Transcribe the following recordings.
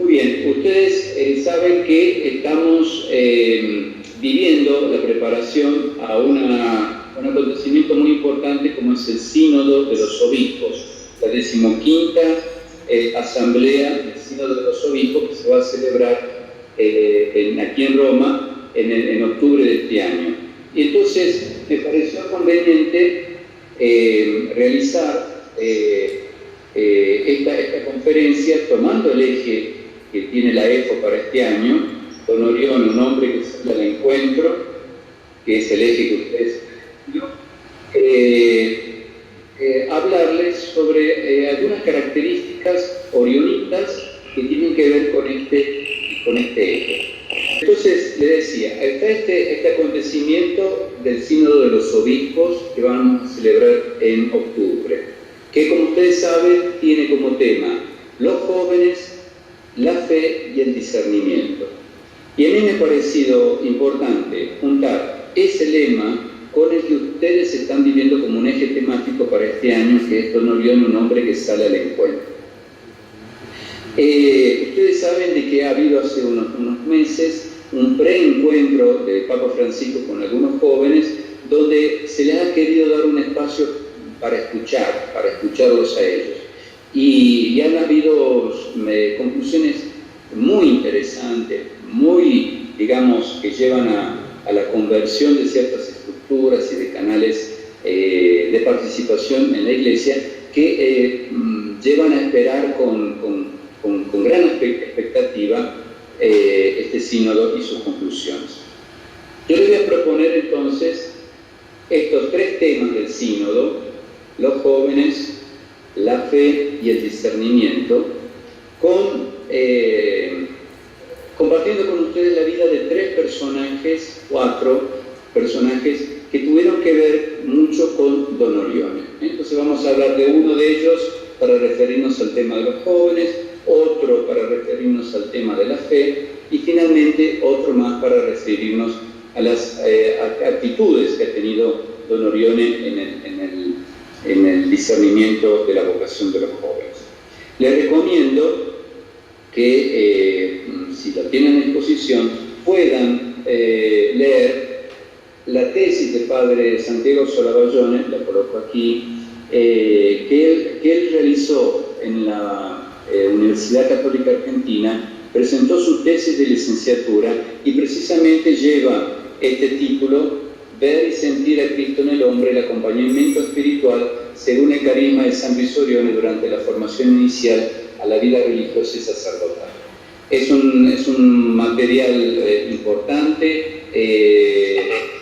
Muy bien, ustedes saben que estamos viviendo la preparación a un acontecimiento muy importante como es el Sínodo de los Obispos, la 15ª Asamblea del Sínodo de los Obispos que se va a celebrar aquí en Roma en octubre de este año. Y entonces me pareció conveniente realizar esta conferencia tomando el eje que tiene la EFO para este año, Don Orión, un hombre que sale al encuentro, que es el eje que ustedes hablarles sobre algunas características orionitas que tienen que ver con este eje. Entonces, le decía, está este acontecimiento del Sínodo de los Obispos que vamos a celebrar en octubre, que como ustedes saben tiene como tema los jóvenes, la fe y el discernimiento. Y a mí me ha parecido importante juntar ese lema con el que ustedes están viviendo como un eje temático para este año, que es Don Orión, un hombre que sale al encuentro. Ustedes saben de que ha habido hace unos meses un preencuentro de Papa Francisco con algunos jóvenes, donde se les ha querido dar un espacio para escucharlos a ellos. Y han habido conclusiones muy interesantes, muy, digamos, que llevan a la conversión de ciertas estructuras y de canales de participación en la Iglesia que llevan a esperar con gran expectativa este sínodo y sus conclusiones. Yo les voy a proponer entonces estos tres temas del sínodo: los jóvenes, la fe y el discernimiento, compartiendo con ustedes la vida de cuatro personajes que tuvieron que ver mucho con Don Orione. Entonces vamos a hablar de uno de ellos para referirnos al tema de los jóvenes, otro para referirnos al tema de la fe y finalmente otro más para referirnos a las actitudes que ha tenido Don Orione en el discernimiento de la vocación de los jóvenes. Les recomiendo que, si lo tienen a disposición, puedan leer la tesis de Padre Santiago Solavallone, la coloco aquí, que él realizó en la Universidad Católica Argentina, presentó su tesis de licenciatura y precisamente lleva este título: Ver y sentir a Cristo en el hombre, el acompañamiento espiritual según el carisma de San Luis Orione durante la formación inicial a la vida religiosa y sacerdotal. Es un material importante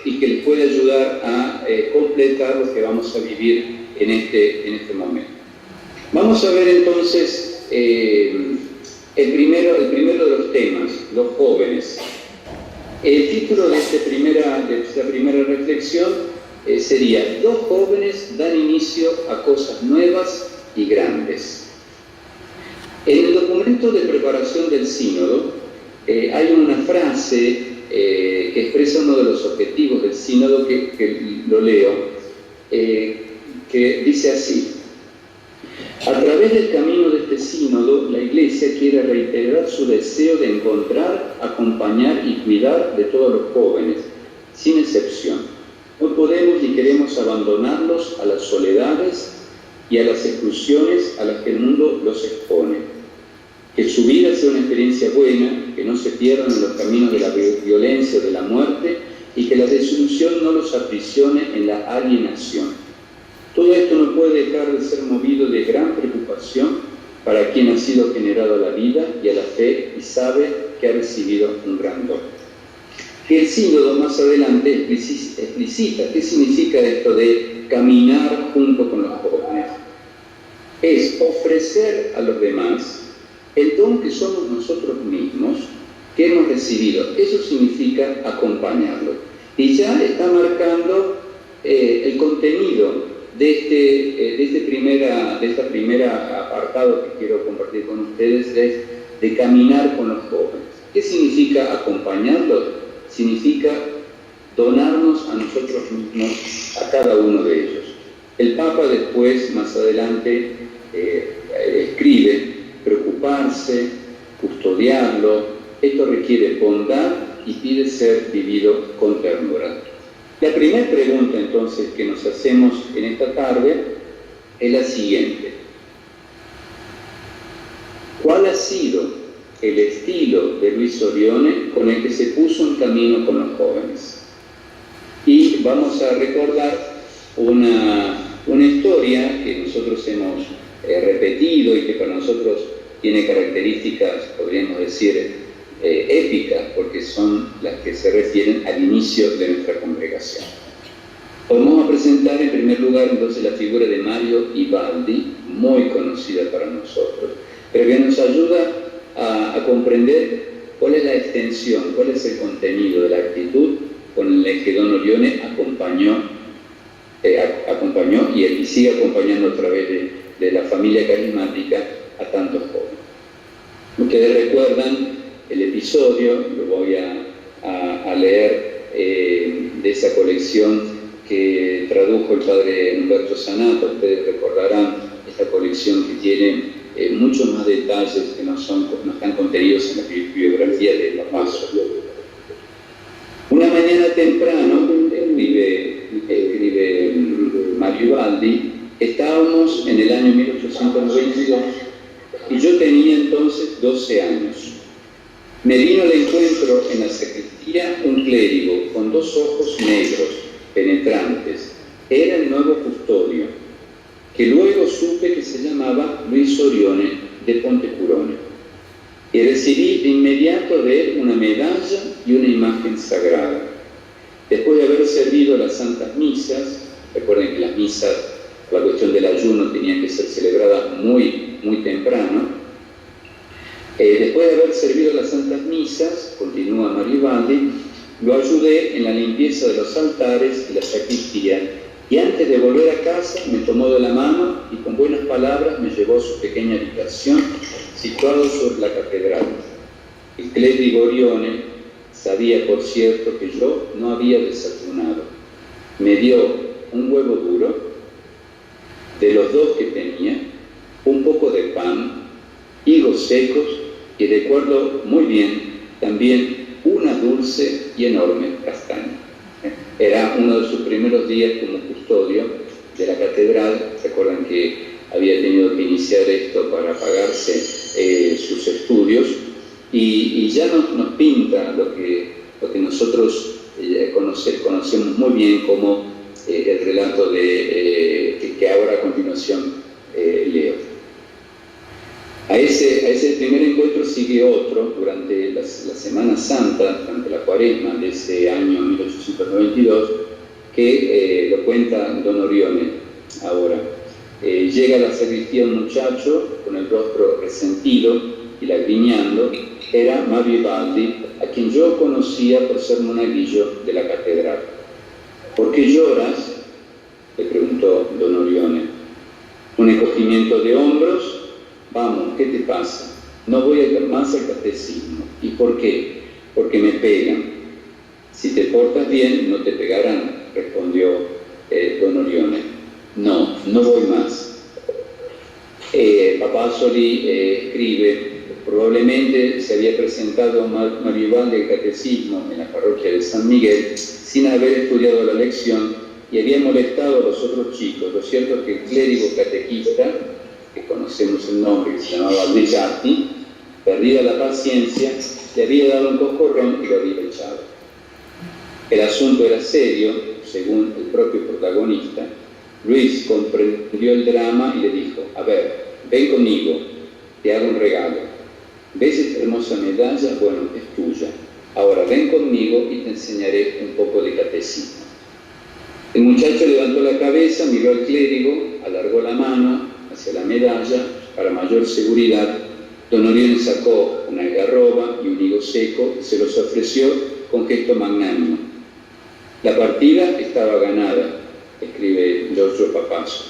y que les puede ayudar a completar lo que vamos a vivir en este momento. Vamos a ver entonces el primero de los temas, los jóvenes. El título de esta primera reflexión sería: Dos jóvenes dan inicio a cosas nuevas y grandes. En el documento de preparación del sínodo hay una frase que expresa uno de los objetivos del sínodo, que lo leo, que dice así: a través del camino de este sínodo, la Iglesia quiere reiterar su deseo de encontrar, acompañar y cuidar de todos los jóvenes, sin excepción. No podemos ni queremos abandonarlos a las soledades y a las exclusiones a las que el mundo los expone. Que su vida sea una experiencia buena, que no se pierdan en los caminos de la violencia o de la muerte, y que la desilusión no los aprisione en la alienación. Todo esto no puede dejar de ser movido de gran preocupación para quien ha sido generado a la vida y a la fe y sabe que ha recibido un gran don. Que el sínodo más adelante explicita qué significa esto de caminar junto con los jóvenes. Es ofrecer a los demás el don que somos nosotros mismos, que hemos recibido. Eso significa acompañarlo. Y ya está marcando el contenido de esta primera apartado que quiero compartir con ustedes, es de caminar con los jóvenes. ¿Qué significa acompañarlos? Significa donarnos a nosotros mismos, a cada uno de ellos. El Papa después, más adelante, escribe: preocuparse, custodiarlo. Esto requiere bondad y pide ser vivido con ternura. La primera pregunta entonces que nos hacemos en esta tarde es la siguiente. ¿Cuál ha sido el estilo de Luis Orione con el que se puso en camino con los jóvenes? Y vamos a recordar una historia que nosotros hemos repetido y que para nosotros tiene características, podríamos decir, épicas, porque son las que se refieren al inicio de nuestra congregación. Vamos a presentar en primer lugar entonces la figura de Mario Ivaldi, muy conocida para nosotros, pero que nos ayuda a comprender cuál es la extensión, cuál es el contenido de la actitud con la que Don Orione acompañó y sigue acompañando a través de la familia carismática a tantos jóvenes. Ustedes recuerdan el episodio, lo voy a leer, de esa colección que tradujo el padre Humberto Sanato. Ustedes recordarán esta colección que tiene muchos más detalles que no están contenidos en la bibliografía de Papa Soli. Una mañana temprano, escribe Mario Ivaldi, estábamos en el año 1892 y yo tenía entonces 12 años. Me vino al encuentro en la sacristía un clérigo con 2 ojos negros, penetrantes. Era el nuevo custodio, que luego supe que se llamaba Luis Orione de Pontecurone. Y recibí de inmediato de él una medalla y una imagen sagrada. Después de haber servido las santas misas, recuerden que las misas, la cuestión del ayuno tenía que ser celebrada muy, muy temprano. Después de haber servido las santas misas, continúa Mario Ivaldi, lo ayudé en la limpieza de los altares y la sacristía, y antes de volver a casa me tomó de la mano y con buenas palabras me llevó a su pequeña habitación situada sobre la catedral. El clérigo Orione sabía, por cierto, que yo no había desayunado. Me dio un huevo duro, de los 2 que tenía, un poco de pan, higos secos y recuerdo muy bien también una dulce y enorme castaña. Era uno de sus primeros días como custodio de la catedral. Recuerdan que había tenido que iniciar esto para pagarse sus estudios y ya nos pinta lo que nosotros conocemos muy bien como el relato que ahora a continuación leo. A ese primer encuentro sigue otro durante la Semana Santa, durante la Cuaresma de ese año 1892, que lo cuenta Don Orione ahora. Llega a la sacristía un muchacho con el rostro resentido y lagrimeando. Era Mario Ivaldi, a quien yo conocía por ser monaguillo de la catedral. ¿Por qué lloras?, le preguntó Don Orione. Un encogimiento de hombros. Vamos, ¿qué te pasa? No voy a ir más al catecismo. ¿Y por qué? Porque me pegan. Si te portas bien, no te pegarán, respondió Don Orione. No voy más. Papa Soli escribe, probablemente se había presentado Mario Ivaldi al catecismo en la parroquia de San Miguel sin haber estudiado la lección y había molestado a los otros chicos. Lo cierto es que el clérigo catequista, que conocemos el nombre, que se llamaba Alvejati, perdida la paciencia, le había dado un coscorrón y lo había echado. El asunto era serio, según el propio protagonista. Luis comprendió el drama y le dijo: a ver, ven conmigo, te hago un regalo. ¿Ves esta hermosa medalla? Bueno, es tuya. Ahora ven conmigo y te enseñaré un poco de catecismo. El muchacho levantó la cabeza, miró al clérigo, alargó la mano hacia la medalla. Para mayor seguridad, Don Orione sacó una algarroba y un higo seco y se los ofreció con gesto magnánimo. La partida estaba ganada, escribe Giorgio Papasso.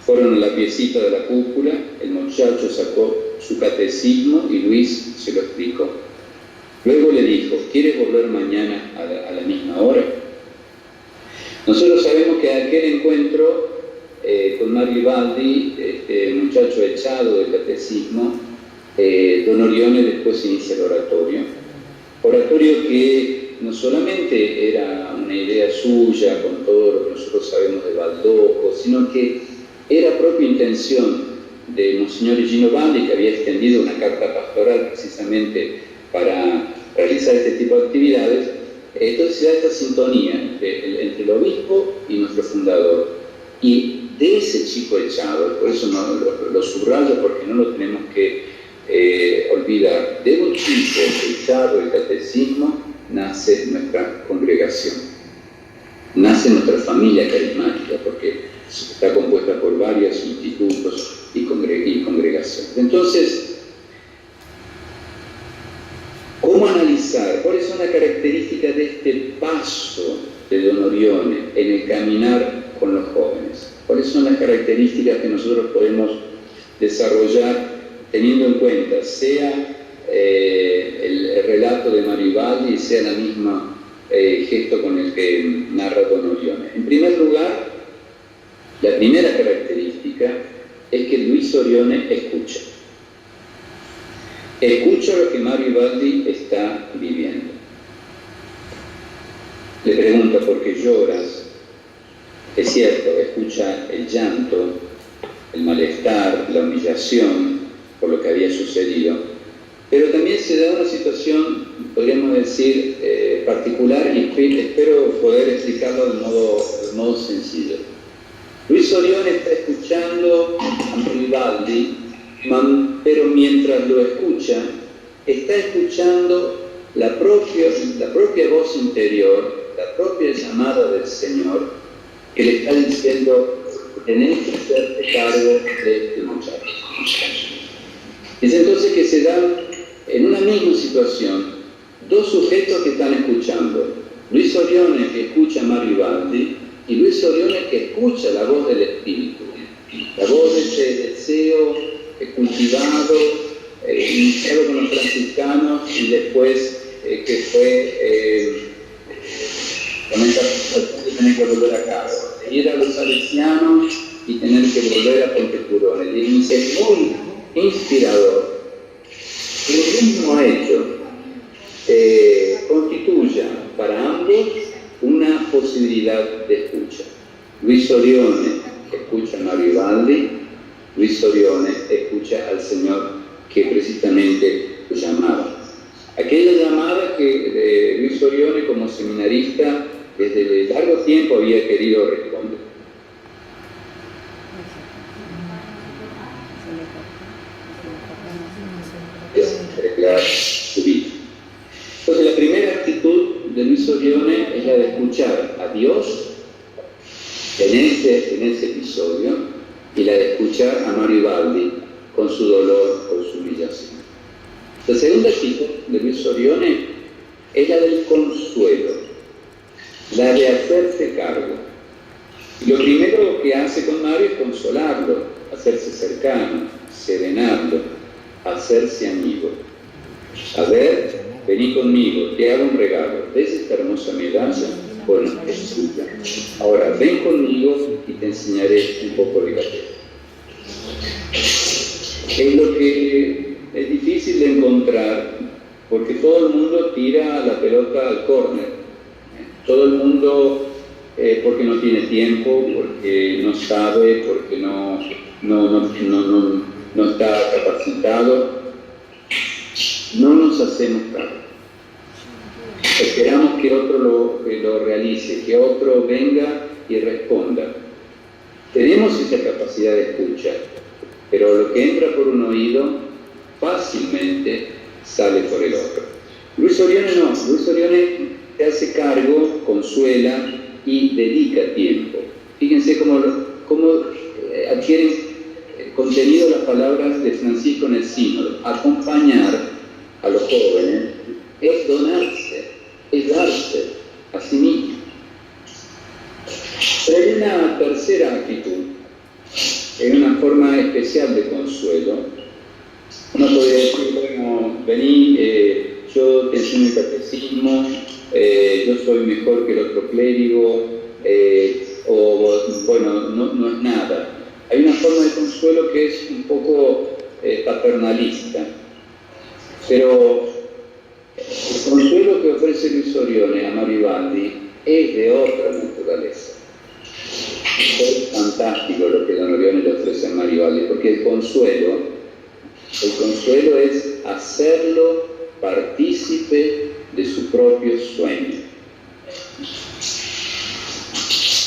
Fueron a la piecita de la cúpula, el muchacho sacó su catecismo y Luis se lo explicó. Luego le dijo: ¿quieres volver mañana a la misma hora? Nosotros sabemos que aquel encuentro con Mario Ivaldi, este muchacho echado del catecismo, Don Orione después inicia el oratorio que no solamente era una idea suya con todo lo que nosotros sabemos de Baldoco, sino que era propia intención de Monseñor Higino Bandi, que había extendido una carta pastoral precisamente para realizar este tipo de actividades. Entonces se da esta sintonía entre el obispo y nuestro fundador. Y de ese chico echado, por eso lo subrayo porque no lo tenemos que olvidar, de un chico echado del catecismo nace nuestra congregación, nace nuestra familia carismática, porque está compuesta por varios institutos y congregaciones. Entonces, ¿cómo analizar cuáles son las características de este paso de Don Orione en el caminar con los jóvenes? ¿Cuáles son las características que nosotros podemos desarrollar teniendo en cuenta sea el relato de Mario Ibaldi y sea la misma gesto con el que narra Don Orione? En primer lugar, la primera característica es que Luis Orione escucha. Escucha lo que Mario Ibaldi está viviendo. Le pregunta por qué lloras. Es cierto, escucha el llanto, el malestar, la humillación por lo que había sucedido, pero también se da una situación, podríamos decir, particular, y espero poder explicarlo de modo sencillo. Luis Orione está escuchando a Vivaldi, pero mientras lo escucha, está escuchando la propia voz interior, la propia llamada del Señor, que le está diciendo: tenés que hacerte cargo de este muchacho. Es entonces que se dan en una misma situación dos sujetos que están escuchando: Luis Orione, que escucha a Mario Ibaldi, y Luis Orione, que escucha la voz del Espíritu, la voz de ese deseo cultivado, iniciado con los franciscanos y después que fue con esta situación de tener que volver a casa, de ir a los salesianos y tener que volver a Pontecurone. Y es muy inspirador que el mismo hecho constituya para ambos una posibilidad de escucha. Luis Orione escucha a Mario Ibaldi, Luis Orione escucha al Señor que precisamente lo llamaba. Aquella llamada que Luis Orione, como seminarista, desde largo tiempo había querido responder. Su vida. Entonces, la primera actitud de Luis Orione es la de escuchar a Dios en ese episodio, y la de escuchar a Mario Ibaldi con su dolor, con su humillación. La segunda actitud de Luis Orione es la del consuelo, la de hacerse cargo. Y lo primero que hace con Mario es consolarlo, hacerse cercano, serenarlo, hacerse amigo. A ver, vení conmigo, te hago un regalo. ¿Ves esta hermosa medalla? Bueno, es tuya. Ahora ven conmigo y te enseñaré un poco de catequesis. Es lo que es difícil de encontrar, porque todo el mundo tira la pelota al córner. Todo el mundo, porque no tiene tiempo, porque no sabe, porque no está capacitado, no nos hacemos cargo. Esperamos que otro lo realice, que otro venga y responda. Tenemos esa capacidad de escucha, pero lo que entra por un oído fácilmente sale por el otro. Luis Orione no. Luis Orione se hace cargo, consuela y dedica tiempo. Fíjense cómo adquieren contenido las palabras de Francisco en el sínodo. Acompañar a los jóvenes es donarse, es darse a sí mismo. Pero hay una tercera actitud, en una forma especial de consuelo. Uno podría decir: bueno, vení, yo te enseño el catecismo, yo soy mejor que el otro clérigo, o bueno, no es nada. Hay una forma de consuelo que es un poco paternalista. Pero el consuelo que ofrece Luis Orione a Maribaldi es de otra naturaleza. Es fantástico lo que Don Orione le ofrece a Maribaldi, porque el consuelo es hacerlo partícipe de su propio sueño.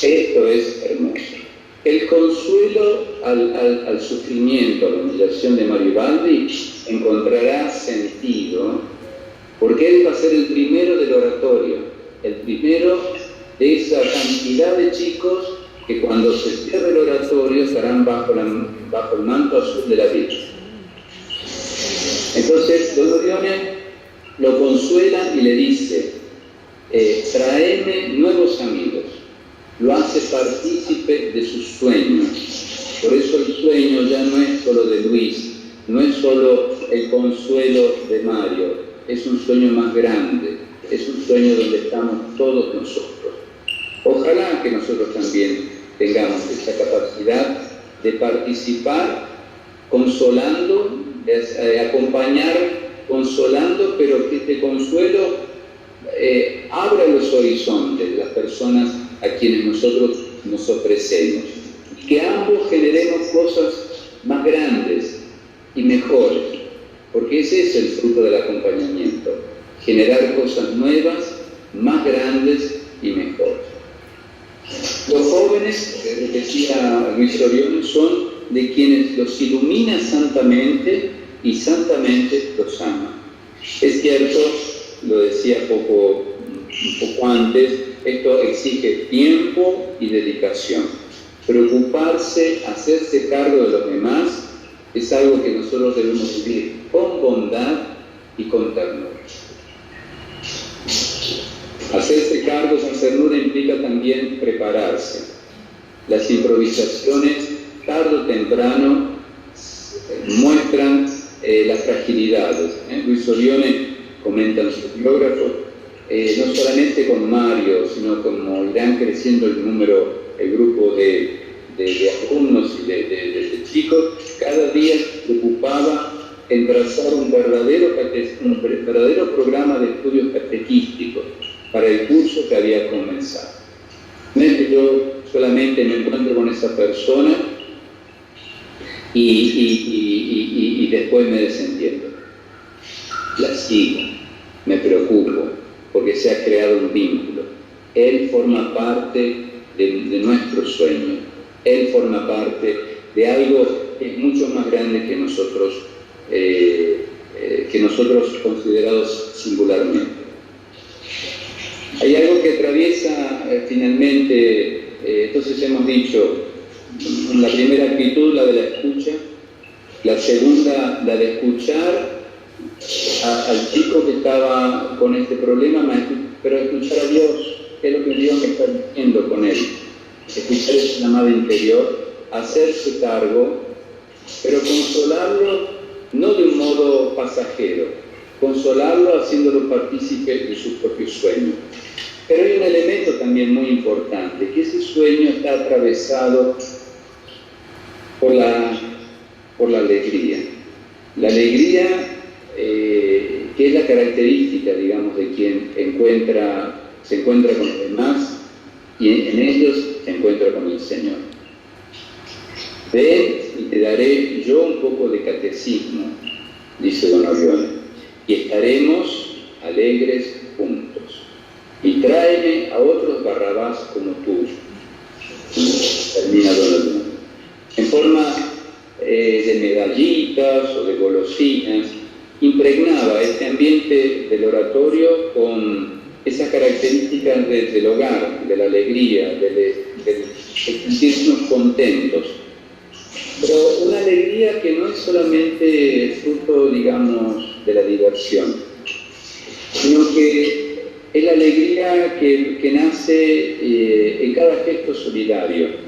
Esto es hermoso. El consuelo al sufrimiento, a la humillación de Maribaldi encontrará sentido porque él va a ser el primero del oratorio, el primero de esa cantidad de chicos que cuando se cierre el oratorio estarán bajo el manto azul de la Virgen. Entonces Don Orione lo consuela y le dice, tráeme nuevos amigos. Lo hace partícipe de sus sueños. Por eso el sueño ya no es solo de Luis, no es solo el consuelo de Mario, es un sueño más grande, es un sueño donde estamos todos nosotros. Ojalá que nosotros también tengamos esa capacidad de participar consolando, acompañar consolando, pero que este consuelo abra los horizontes de las personas a quienes nosotros nos ofrecemos, y que ambos generemos cosas más grandes y mejores, porque ese es el fruto del acompañamiento, generar cosas nuevas, más grandes y mejores. Los jóvenes, decía Luis Orione, son de quienes los ilumina santamente y santamente los ama. Es cierto, lo decía un poco antes, esto exige tiempo y dedicación. Preocuparse, hacerse cargo de los demás, es algo que nosotros debemos vivir con bondad y con ternura. Hacerse cargo con ternura implica también prepararse. Las improvisaciones, tarde o temprano, muestran las fragilidades. Luis Orione comenta en su biógrafo, no solamente con Mario, sino como irán creciendo el grupo de alumnos y de chicos, cada día se ocupaba en trazar un verdadero programa de estudios catequísticos para el curso que había comenzado. No es que yo solamente me encuentro con esa persona y después me desentiendo. La sigo, me preocupo, porque se ha creado un vínculo. Él forma parte de nuestro sueño. Él forma parte de algo que es mucho más grande que nosotros considerados singularmente. Hay algo que atraviesa finalmente, entonces hemos dicho, la primera actitud, la de la escucha, la segunda, la de escuchar al chico que estaba con este problema, pero escuchar a Dios, qué es lo que Dios me está diciendo con él. Escuchar ese llamado interior, hacerse cargo, pero consolarlo no de un modo pasajero, consolarlo haciéndolo partícipe de su propio sueño. Pero hay un elemento también muy importante, que ese sueño está atravesado por la alegría. La alegría que es la característica, digamos, de quien se encuentra con los demás y en ellos se encuentra con el Señor. Ven y te daré yo un poco de catecismo, dice Don Orione, y estaremos alegres juntos. Y tráeme a otros Barrabás como tú, termina Don Orione, en forma de medallitas o de golosinas. Impregnaba este ambiente del oratorio con esas características del hogar, de la alegría, de sentirnos contentos. Pero una alegría que no es solamente fruto, digamos, de la diversión, sino que es la alegría que nace en cada gesto solidario.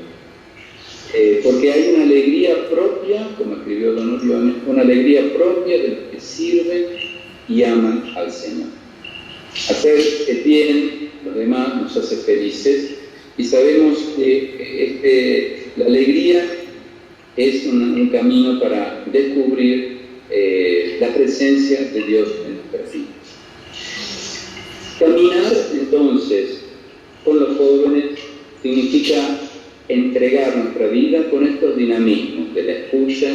Porque hay una alegría propia, como escribió Don Orione, una alegría propia de los que sirven y aman al Señor. Hacer el bien, los demás, nos hace felices, y sabemos que la alegría es un camino para descubrir la presencia de Dios en nuestras vidas. Caminar entonces con los jóvenes significa entregar nuestra vida con estos dinamismos de la escucha,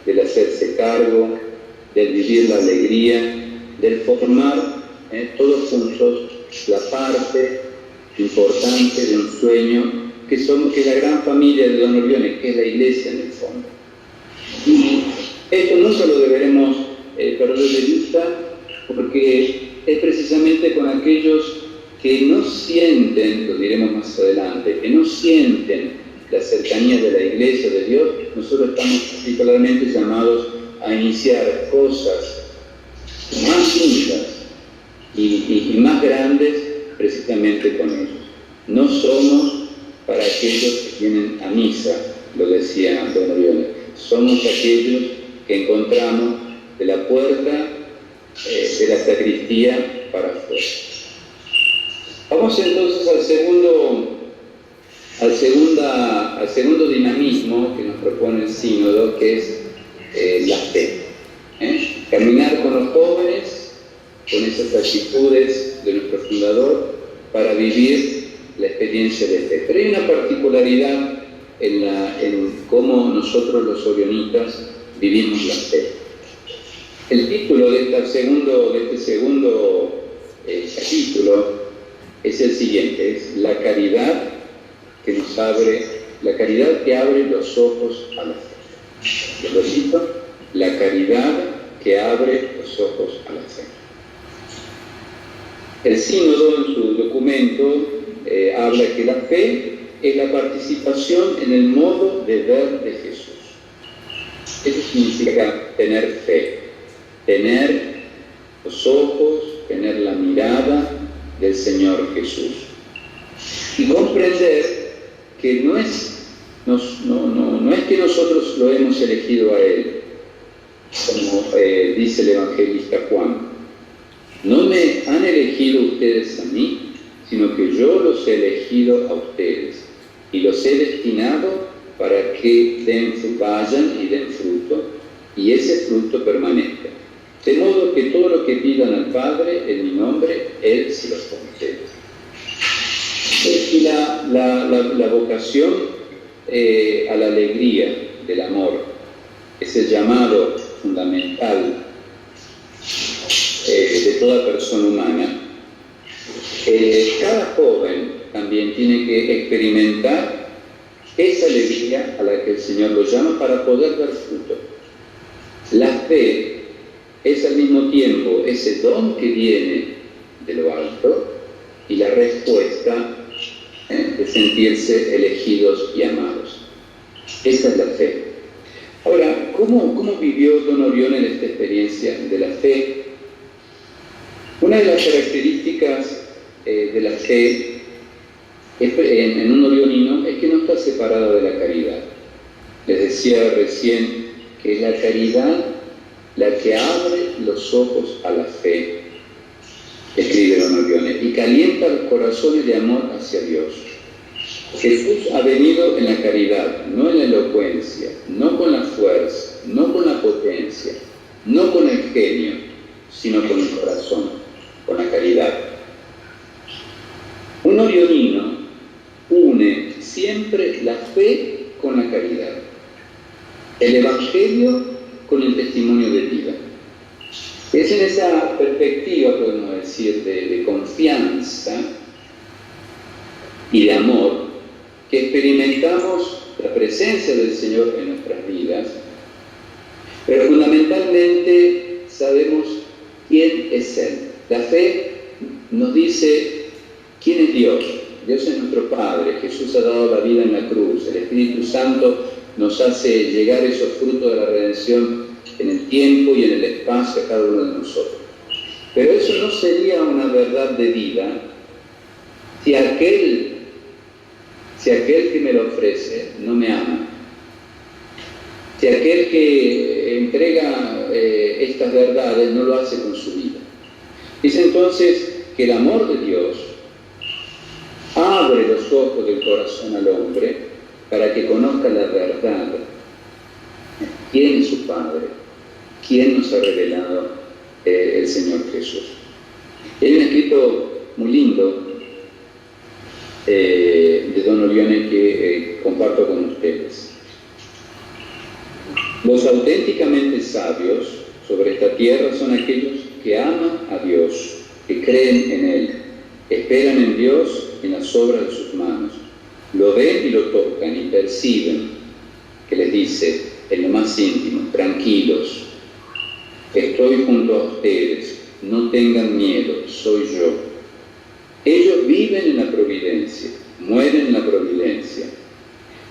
del hacerse cargo, del vivir la alegría, del formar todos juntos la parte importante de un sueño que es la gran familia de Don Orione, que es la iglesia en el fondo. Y esto nunca lo deberemos perder de vista, porque es precisamente con aquellos que no sienten, lo diremos más adelante, que no sienten la cercanía de la iglesia de Dios, nosotros estamos particularmente llamados a iniciar cosas más lindas y más grandes precisamente con ellos. No somos para aquellos que vienen a misa, lo decía Don Orione, somos aquellos que encontramos de la puerta de la sacristía para afuera. Vamos entonces al segundo dinamismo que nos propone el sínodo, que es la fe. Caminar con los jóvenes, con esas actitudes de nuestro fundador, para vivir la experiencia de fe. Pero hay una particularidad en cómo nosotros los orionitas vivimos la fe. El título de este segundo capítulo es el siguiente, es la caridad que abre los ojos a la fe. Lo repito, la caridad que abre los ojos a la fe. El sínodo en su documento habla que la fe es la participación en el modo de ver de Jesús. Eso significa tener fe, tener los ojos, tener la mirada del Señor Jesús. Y comprender que no es que nosotros lo hemos elegido a Él, como dice el evangelista Juan. No me han elegido ustedes a mí, sino que yo los he elegido a ustedes y los he destinado para que vayan y den fruto, y ese fruto permanezca. De modo que todo lo que pidan al Padre en mi nombre, Él se los concede. Y la vocación a la alegría del amor es el llamado fundamental de toda persona humana. Cada joven también tiene que experimentar esa alegría a la que el Señor lo llama para poder dar fruto. La fe es al mismo tiempo ese don que viene de lo alto y la respuesta de sentirse elegidos y amados. Esa es la fe. Ahora, ¿cómo vivió Don Orione en esta experiencia de la fe? Una de las características de la fe en un orionino es que no está separada de la caridad. Les decía recién que es la caridad la que abre los ojos a la fe, escribe Don Orione, y calienta los corazones de amor hacia Dios. Jesús ha venido en la caridad, no en la elocuencia, no con la fuerza, no con la potencia, no con el genio, sino con el corazón, con la caridad. Un orionino une siempre la fe con la caridad, el Evangelio con el testimonio de vida. Es en esa perspectiva, podemos decir, de confianza y de amor que experimentamos la presencia del Señor en nuestras vidas, pero fundamentalmente sabemos quién es Él. La fe nos dice quién es Dios. Dios es nuestro Padre, Jesús ha dado la vida en la cruz, el Espíritu Santo nos hace llegar esos frutos de la redención en el tiempo y en el espacio a cada uno de nosotros. Pero eso no sería una verdad de vida si aquel que me lo ofrece no me ama. Si aquel que entrega estas verdades no lo hace con su vida. Dice entonces que el amor de Dios abre los ojos del corazón al hombre para que conozca la verdad. ¿Quién es su Padre? ¿quién nos ha revelado el Señor Jesús? Hay un escrito muy lindo de Don Orione que comparto con ustedes. Los auténticamente sabios sobre esta tierra son aquellos que aman a Dios, que creen en Él, esperan en Dios en las obras de sus manos, lo ven y lo tocan y perciben que les dice en lo más íntimo: tranquilos, estoy junto a ustedes, no tengan miedo, soy yo. Ellos viven en la providencia, mueren en la providencia.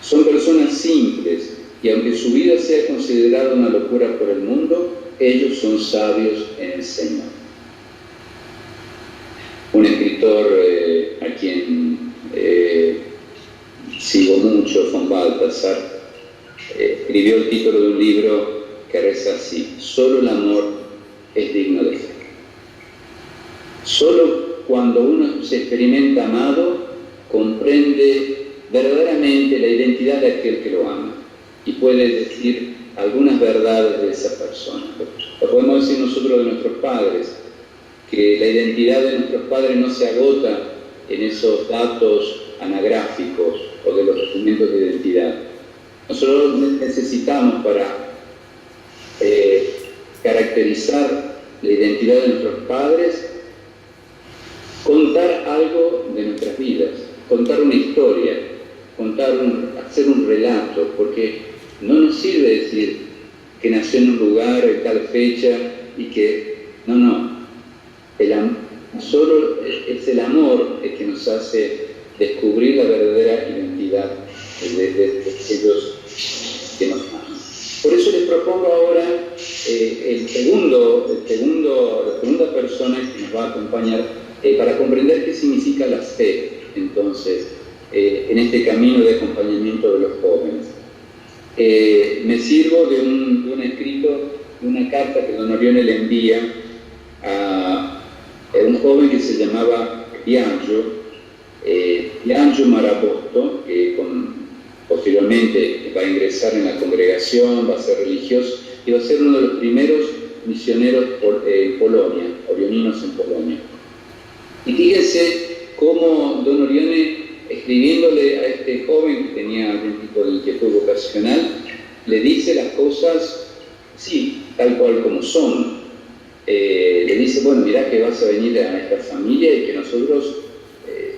Son personas simples y aunque su vida sea considerada una locura por el mundo, ellos son sabios en el Señor. Un escritor a quien sigo mucho, von Balthasar, escribió el título de un libro que reza así: solo el amor es digno de fe. Solo cuando uno se experimenta amado, comprende verdaderamente la identidad de aquel que lo ama y puede decir algunas verdades de esa persona. Lo podemos decir nosotros de nuestros padres, que la identidad de nuestros padres no se agota en esos datos anagráficos o de los documentos de identidad. Nosotros necesitamos para caracterizar la identidad de nuestros padres contar algo de nuestras vidas, contar una historia, hacer un relato, porque no nos sirve decir que nació en un lugar en tal fecha y que no. Solo es el amor el que nos hace descubrir la verdadera identidad de aquellos que nos aman. Por eso les propongo ahora la segunda persona que nos va a acompañar para comprender qué significa la fe, entonces, en este camino de acompañamiento de los jóvenes. Me sirvo de un escrito, de una carta que Don Orione le envía a un joven que se llamaba Biagio Marabotto, que posteriormente va a ingresar en la congregación, va a ser religioso y va a ser uno de los primeros misioneros en Polonia, orioninos en Polonia. Y fíjense cómo Don Orione, escribiéndole a este joven que tenía algún tipo de inquietud vocacional, le dice las cosas, sí, tal cual como son. Le dice, bueno, mirá que vas a venir a esta familia y que nosotros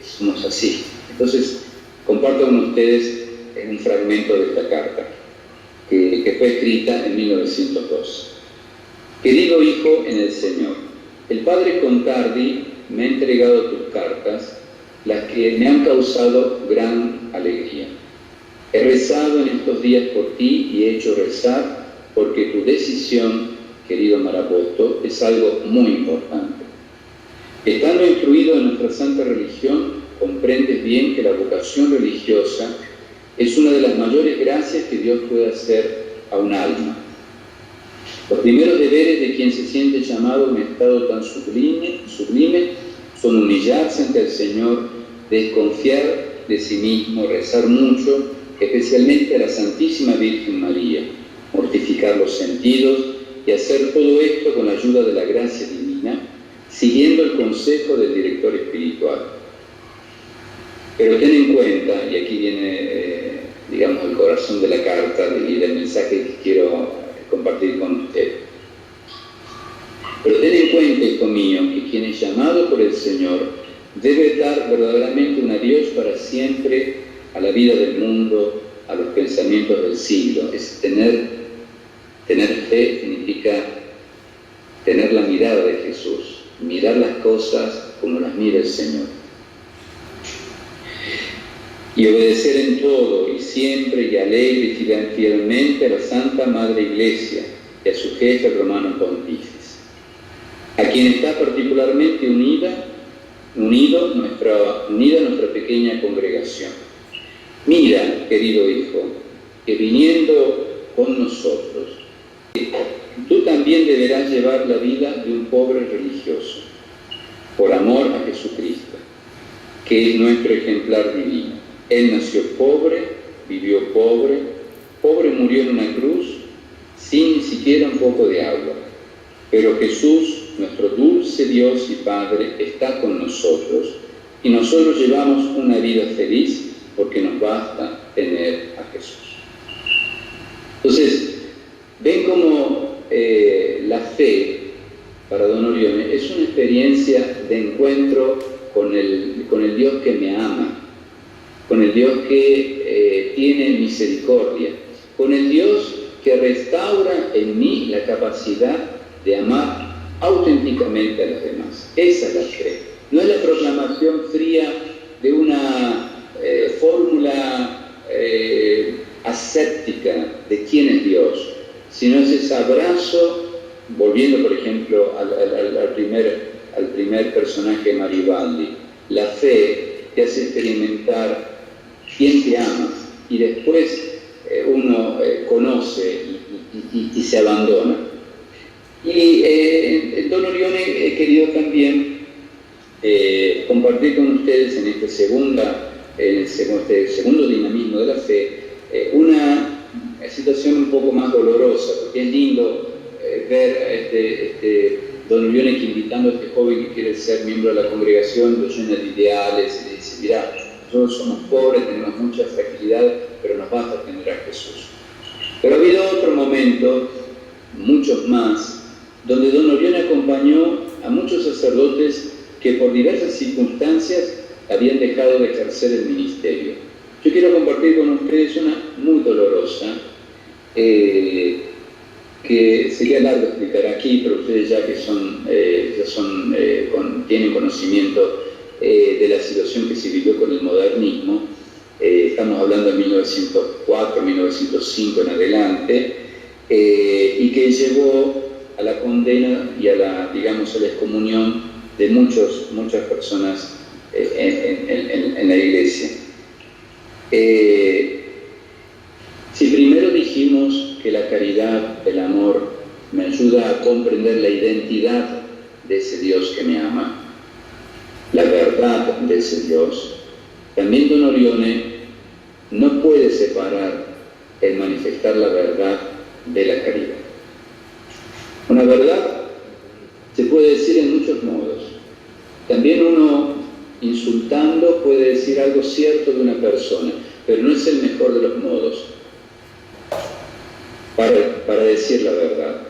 somos así. Entonces, comparto con ustedes un fragmento de esta carta, que fue escrita en 1912. Querido hijo en el Señor, el padre Contardi me ha entregado tus cartas, las que me han causado gran alegría. He rezado en estos días por ti y he hecho rezar porque tu decisión, querido Marabotto, es algo muy importante. Estando instruido en nuestra santa religión, comprendes bien que la vocación religiosa es una de las mayores gracias que Dios puede hacer a un alma. Los primeros deberes de quien se siente llamado a un estado tan sublime son humillarse ante el Señor, desconfiar de sí mismo, rezar mucho, especialmente a la Santísima Virgen María, mortificar los sentidos y hacer todo esto con la ayuda de la gracia divina, siguiendo el consejo del director espiritual. Pero ten en cuenta, y aquí viene, el corazón de la carta y del mensaje que quiero compartir con usted. Pero ten en cuenta, hijo mío, que quien es llamado por el Señor debe dar verdaderamente un adiós para siempre a la vida del mundo, a los pensamientos del siglo. Es tener fe significa tener la mirada de Jesús, mirar las cosas como las mira el Señor. Y obedecer en todo y siempre y alegre y fielmente a la Santa Madre Iglesia y a su jefe, el romano pontífice, a quien está particularmente unida nuestra pequeña congregación. Mira, querido hijo, que viniendo con nosotros, tú también deberás llevar la vida de un pobre religioso, por amor a Jesucristo, que es nuestro ejemplar divino. Él nació pobre, vivió pobre, pobre murió en una cruz, sin ni siquiera un poco de agua. Pero Jesús, nuestro dulce Dios y Padre, está con nosotros y nosotros llevamos una vida feliz porque nos basta tener a Jesús. Entonces, ven cómo la fe para don Orione es una experiencia de encuentro con el Dios que me ama, con el Dios que tiene misericordia, con el Dios que restaura en mí la capacidad de amar auténticamente a los demás. Esa es la fe. No es la proclamación fría de una fórmula aséptica de quién es Dios, sino es ese abrazo, volviendo por ejemplo al primer personaje de Maribaldi. La fe te hace experimentar quién te ama y después uno conoce y se abandona. Y don Orione he querido también compartir con ustedes en este segundo dinamismo de la fe una situación un poco más dolorosa, porque es lindo ver don Orione que invitando a este joven que quiere ser miembro de la congregación, lo llena de ideales y le dice: mirá, nosotros somos pobres, tenemos mucha fragilidad, pero nos basta tener a Jesús. Pero ha habido otro momento, muchos más, donde don Orione acompañó a muchos sacerdotes que por diversas circunstancias habían dejado de ejercer el ministerio. Yo quiero compartir con ustedes una muy dolorosa, que sería largo explicar aquí, pero ustedes ya que tienen conocimiento de la situación que se vivió con el modernismo, estamos hablando de 1904, 1905 en adelante, y que llevó a la condena y a la excomunión de muchas personas en la iglesia. Si primero dijimos que la caridad, el amor, me ayuda a comprender la identidad de ese Dios que me ama, la verdad de ese Dios, también don Orione no puede separar el manifestar la verdad de la caridad. Una verdad se puede decir en muchos modos. También uno, insultando, puede decir algo cierto de una persona, pero no es el mejor de los modos para decir la verdad.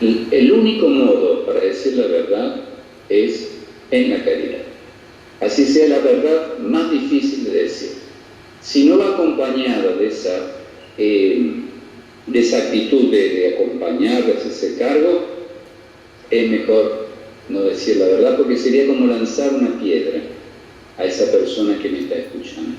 El único modo para decir la verdad es en la caridad. Así sea la verdad más difícil de decir. Si no va acompañada de esa actitud de acompañar, de hacerse cargo, es mejor no decir la verdad, porque sería como lanzar una piedra a esa persona que me está escuchando.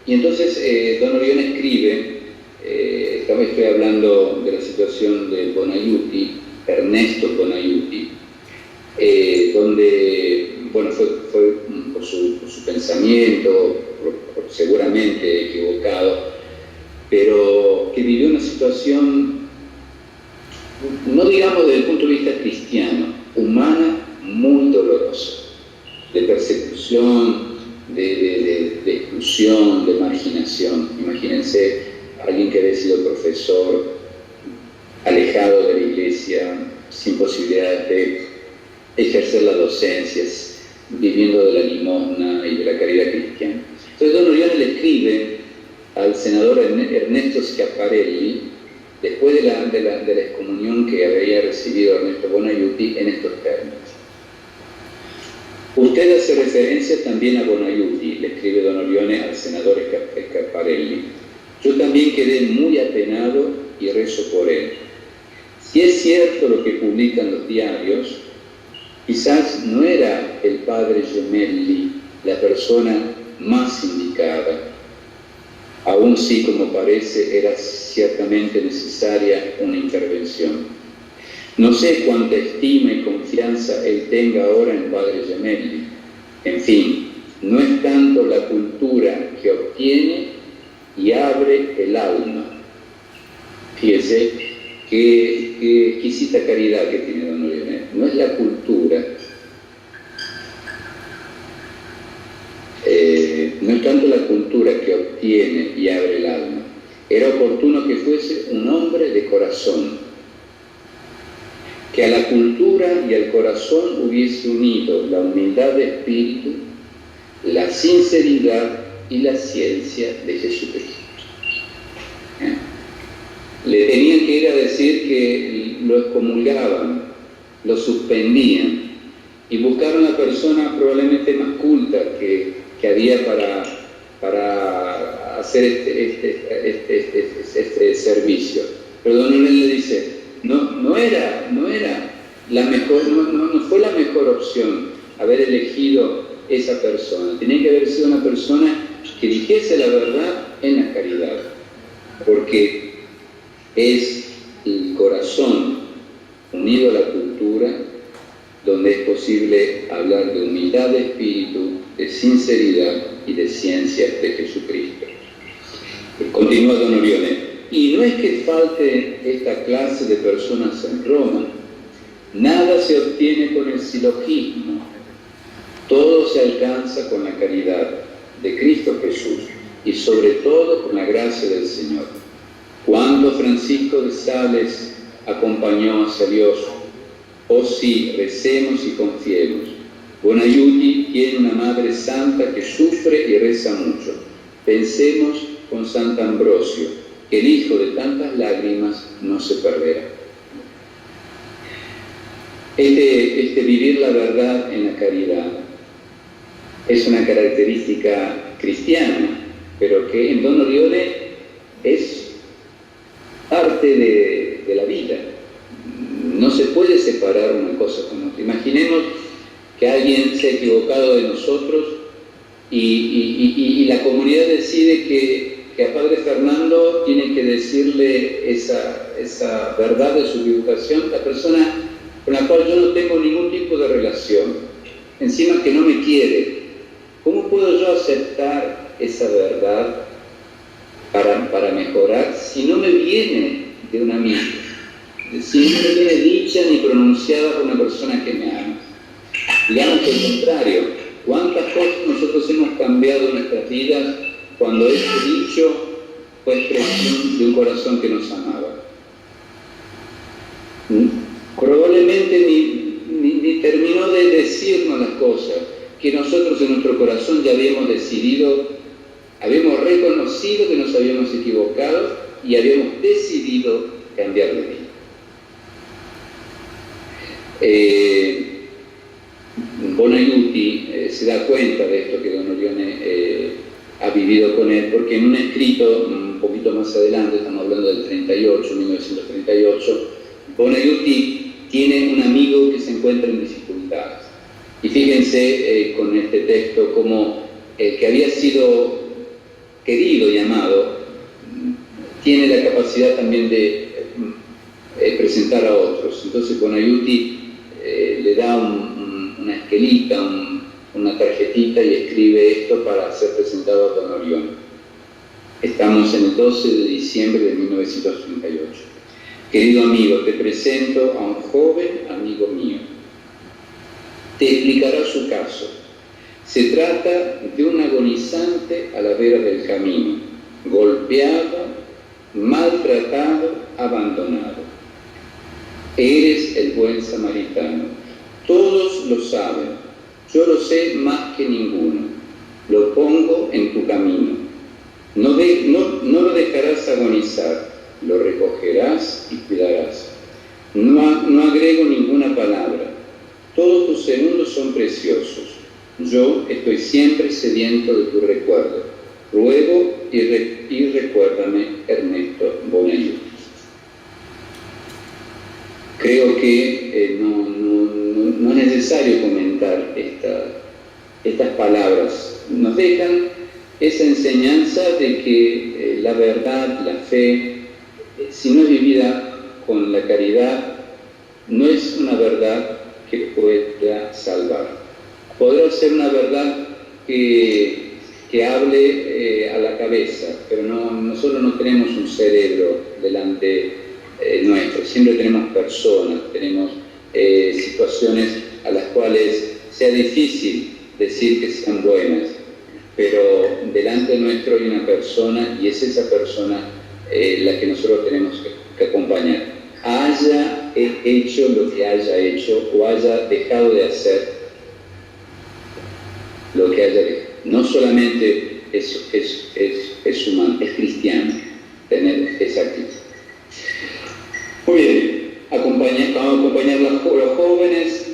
Y entonces don Orione escribe, esta vez estoy hablando de la situación de Bonaiuti, Ernesto Bonaiuti, donde, bueno, fue por su pensamiento, seguramente equivocado, pero que vivió una situación, no digamos desde el punto de vista cristiano, humana, muy dolorosa, de persecución, de exclusión, de marginación. Imagínense alguien que había sido profesor, alejado de la iglesia, sin posibilidades de ejercer las docencias, viviendo de la limosna y de la caridad cristiana. Entonces don Orione le escribe al senador Ernesto Schiaparelli, después de la excomunión que había recibido Ernesto Bonaiuti, en estos términos. Usted hace referencia también a Bonaiuti, le escribe don Orione al senador Schiaparelli. Yo también quedé muy apenado y rezo por él. Si es cierto lo que publican los diarios, quizás no era el padre Gemelli la persona más indicada. Aún sí, como parece, era ciertamente necesaria una intervención. No sé cuánta estima y confianza él tenga ahora en padre Gemelli. En fin, no es tanto la cultura que obtiene y abre el alma. Fíjese qué exquisita caridad que tiene don Orione. No es la cultura, no es tanto la cultura que obtiene y abre el alma, Era oportuno que fuese un hombre de corazón, que a la cultura y al corazón hubiese unido la humildad de espíritu, la sinceridad y la ciencia de Jesucristo. Le tenían que ir a decir que lo excomulgaban, lo suspendían y buscaron a la persona probablemente más culta que había para hacer este servicio. Pero don Leonel le dice, no era la mejor, no fue la mejor opción haber elegido esa persona. Tenía que haber sido una persona que dijese la verdad en la caridad, porque es el corazón unido a la cultura donde es posible hablar de humildad de espíritu, de sinceridad y de ciencia de Jesucristo. Continúa don Orione. Y no es que falte esta clase de personas en Roma. Nada se obtiene con el silogismo. Todo se alcanza con la caridad de Cristo Jesús y sobre todo con la gracia del Señor. Cuando Francisco de Sales acompañó hacia Dios, oh sí, recemos y confiemos. Bonaiuti tiene una madre santa que sufre y reza mucho. Pensemos con Santo Ambrosio, que el hijo de tantas lágrimas no se perderá. Este vivir la verdad en la caridad es una característica cristiana, pero que en don Orione es parte de la vida. No se puede separar una cosa con otra. Imaginemos que alguien se ha equivocado de nosotros y la comunidad decide que a Padre Fernando tiene que decirle esa verdad de su equivocación, la persona con la cual yo no tengo ningún tipo de relación, encima que no me quiere. ¿Cómo puedo yo aceptar esa verdad para mejorar si no me viene de un amigo? Si no me viene dicha ni pronunciada por una persona que me ama. Digamos que al contrario, ¿cuántas cosas nosotros hemos cambiado en nuestras vidas cuando este dicho fue expresión de un corazón que nos amaba? Probablemente ni terminó de decirnos las cosas que nosotros en nuestro corazón ya habíamos decidido, habíamos reconocido que nos habíamos equivocado y habíamos decidido cambiar de vida. Bonaiuti se da cuenta de esto que don Orione ha vivido con él, porque en un escrito un poquito más adelante, estamos hablando del 1938, Bonaiuti tiene un amigo que se encuentra en dificultades. Y fíjense con este texto como el que había sido querido y amado tiene la capacidad también de presentar a otros. Entonces Bonaiuti le da una esquelita, una tarjetita y escribe esto para ser presentado a don Orione. Estamos en el 12 de diciembre de 1938. Querido amigo, te presento a un joven amigo mío. Te explicará su caso. Se trata de un agonizante a la vera del camino, golpeado, maltratado, abandonado. Eres el buen samaritano. Todos lo saben. Yo lo sé más que ninguno. Lo pongo en tu camino. No lo dejarás agonizar. Lo recogerás y cuidarás. No agrego ninguna palabra. Todos tus segundos son preciosos. Yo estoy siempre sediento de tu recuerdo. Ruego y recuérdame, Ernesto Bonaiuti. Creo que no es necesario comentar estas palabras. Nos dejan esa enseñanza de que la verdad, la fe, si no es vivida con la caridad, no es una verdad que pueda salvar. Podrá ser una verdad que hable a la cabeza, pero nosotros no tenemos un cerebro delante nuestro. Siempre tenemos personas, tenemos situaciones a las cuales sea difícil decir que sean buenas, pero delante nuestro hay una persona y es esa persona la que nosotros tenemos que acompañar. Haya hecho lo que haya hecho o haya dejado de hacer lo que haya dejado. No solamente es humano, es cristiano tener esa actitud. Muy bien, vamos a acompañar a los jóvenes,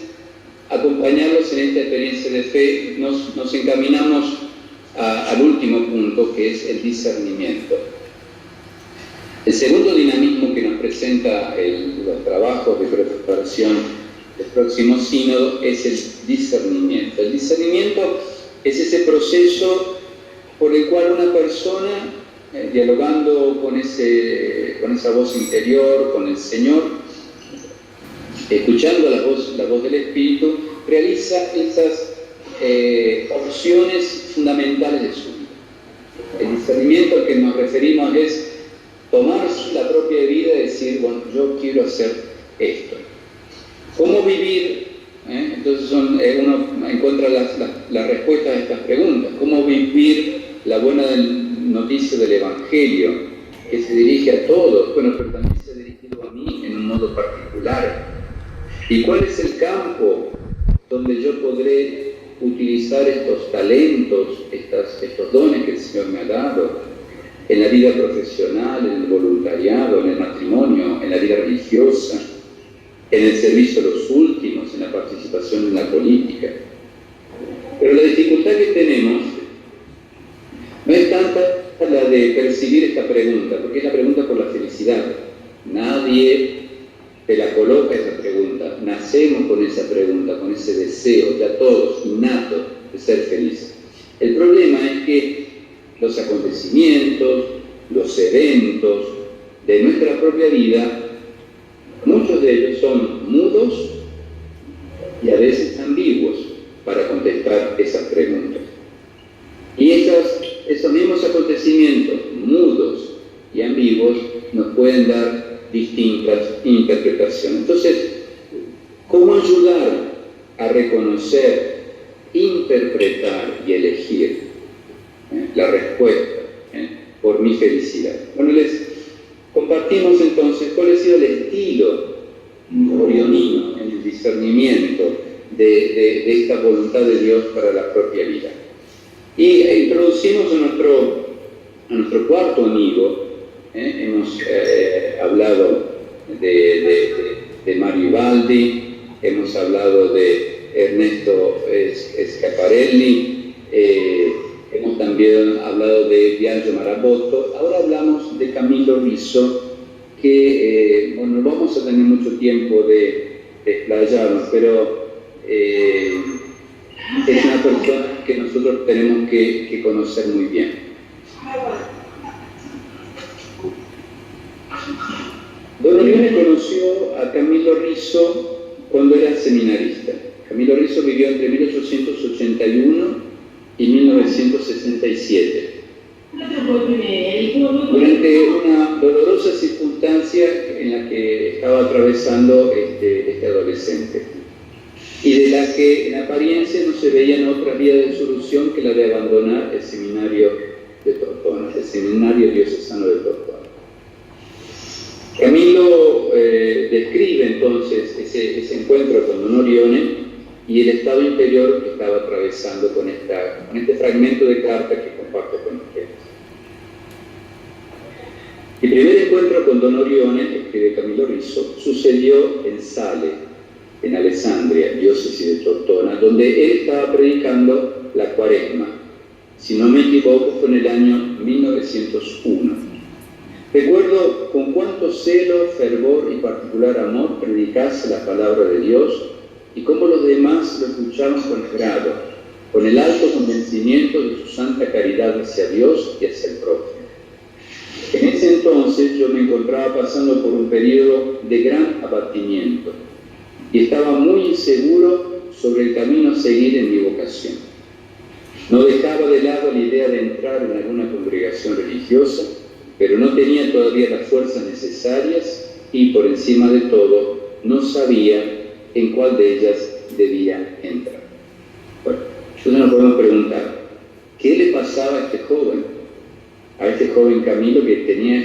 acompañarlos en esta experiencia de fe. Nos encaminamos al último punto, que es el discernimiento. El segundo dinamismo que nos presenta los trabajos de preparación del próximo sínodo es el discernimiento. El discernimiento es ese proceso por el cual una persona, dialogando con esa voz interior, con el Señor, escuchando la voz del Espíritu, realiza esas opciones fundamentales de su vida. El discernimiento al que nos referimos es tomar la propia vida y decir, bueno, yo quiero hacer esto. ¿Cómo vivir? Entonces uno encuentra la respuesta a estas preguntas. ¿Cómo vivir la buena noticia del Evangelio, que se dirige a todos, bueno, pero también se ha dirigido a mí en un modo particular? ¿Y cuál es el campo donde yo podré utilizar estos talentos, estos dones que el Señor me ha dado? En la vida profesional, en el voluntariado, en el matrimonio, en la vida religiosa, en el servicio a los últimos, en la participación en la política. Pero la dificultad que tenemos no es tanta la de percibir esta pregunta, porque es la pregunta por la felicidad. Nadie te la coloca esa pregunta. Nacemos con esa pregunta, con ese deseo, ya todos, innato, de ser felices. El problema es que los acontecimientos, los eventos de nuestra propia vida, muchos de ellos son mudos y a veces ambiguos para contestar esas preguntas. Y esos mismos acontecimientos mudos y ambiguos nos pueden dar distintas interpretaciones. Entonces, ¿cómo ayudar a reconocer, interpretar y elegir la respuesta por mi felicidad? Bueno, les compartimos entonces cuál ha sido el estilo orionino en el discernimiento de esta voluntad de Dios para la propia vida. Y introducimos a nuestro cuarto amigo. Hemos hablado de Mario Baldi, hemos hablado de Ernesto Schiaparelli, hemos también hablado de Biagio Marabotto. Ahora hablamos de Camillo Rizzo, que no vamos a tener mucho tiempo de explayarnos, pero es una persona que nosotros tenemos que conocer muy bien. Don Orione conoció a Camillo Rizzo cuando era seminarista. Camillo Rizzo vivió entre 1881 y 1967. Durante una dolorosa circunstancia en la que estaba atravesando este adolescente, y de la que en apariencia no se veía otra vía de solución que la de abandonar el seminario de Tortona, el seminario diocesano de Tortona. Camillo describe entonces ese encuentro con Don Orione y el estado interior que estaba atravesando con este fragmento de carta que comparto con ustedes. El primer encuentro con Don Orione, escribe Camillo Rizzo, sucedió en Sale, en Alessandria, diócesis de Tortona, donde él estaba predicando la Cuaresma. Si no me equivoco, fue en el año 1901. Recuerdo con cuánto celo, fervor y particular amor predicase la palabra de Dios y cómo los demás lo escuchaban con agrado, con el alto convencimiento de su santa caridad hacia Dios y hacia el prójimo. En ese entonces yo me encontraba pasando por un periodo de gran abatimiento y estaba muy inseguro sobre el camino a seguir en mi vocación. No dejaba de lado la idea de entrar en alguna congregación religiosa, pero no tenía todavía las fuerzas necesarias y, por encima de todo, no sabía en cuál de ellas debía entrar. Bueno, entonces nos podemos preguntar, ¿qué le pasaba a este joven? a este joven Camilo que tenía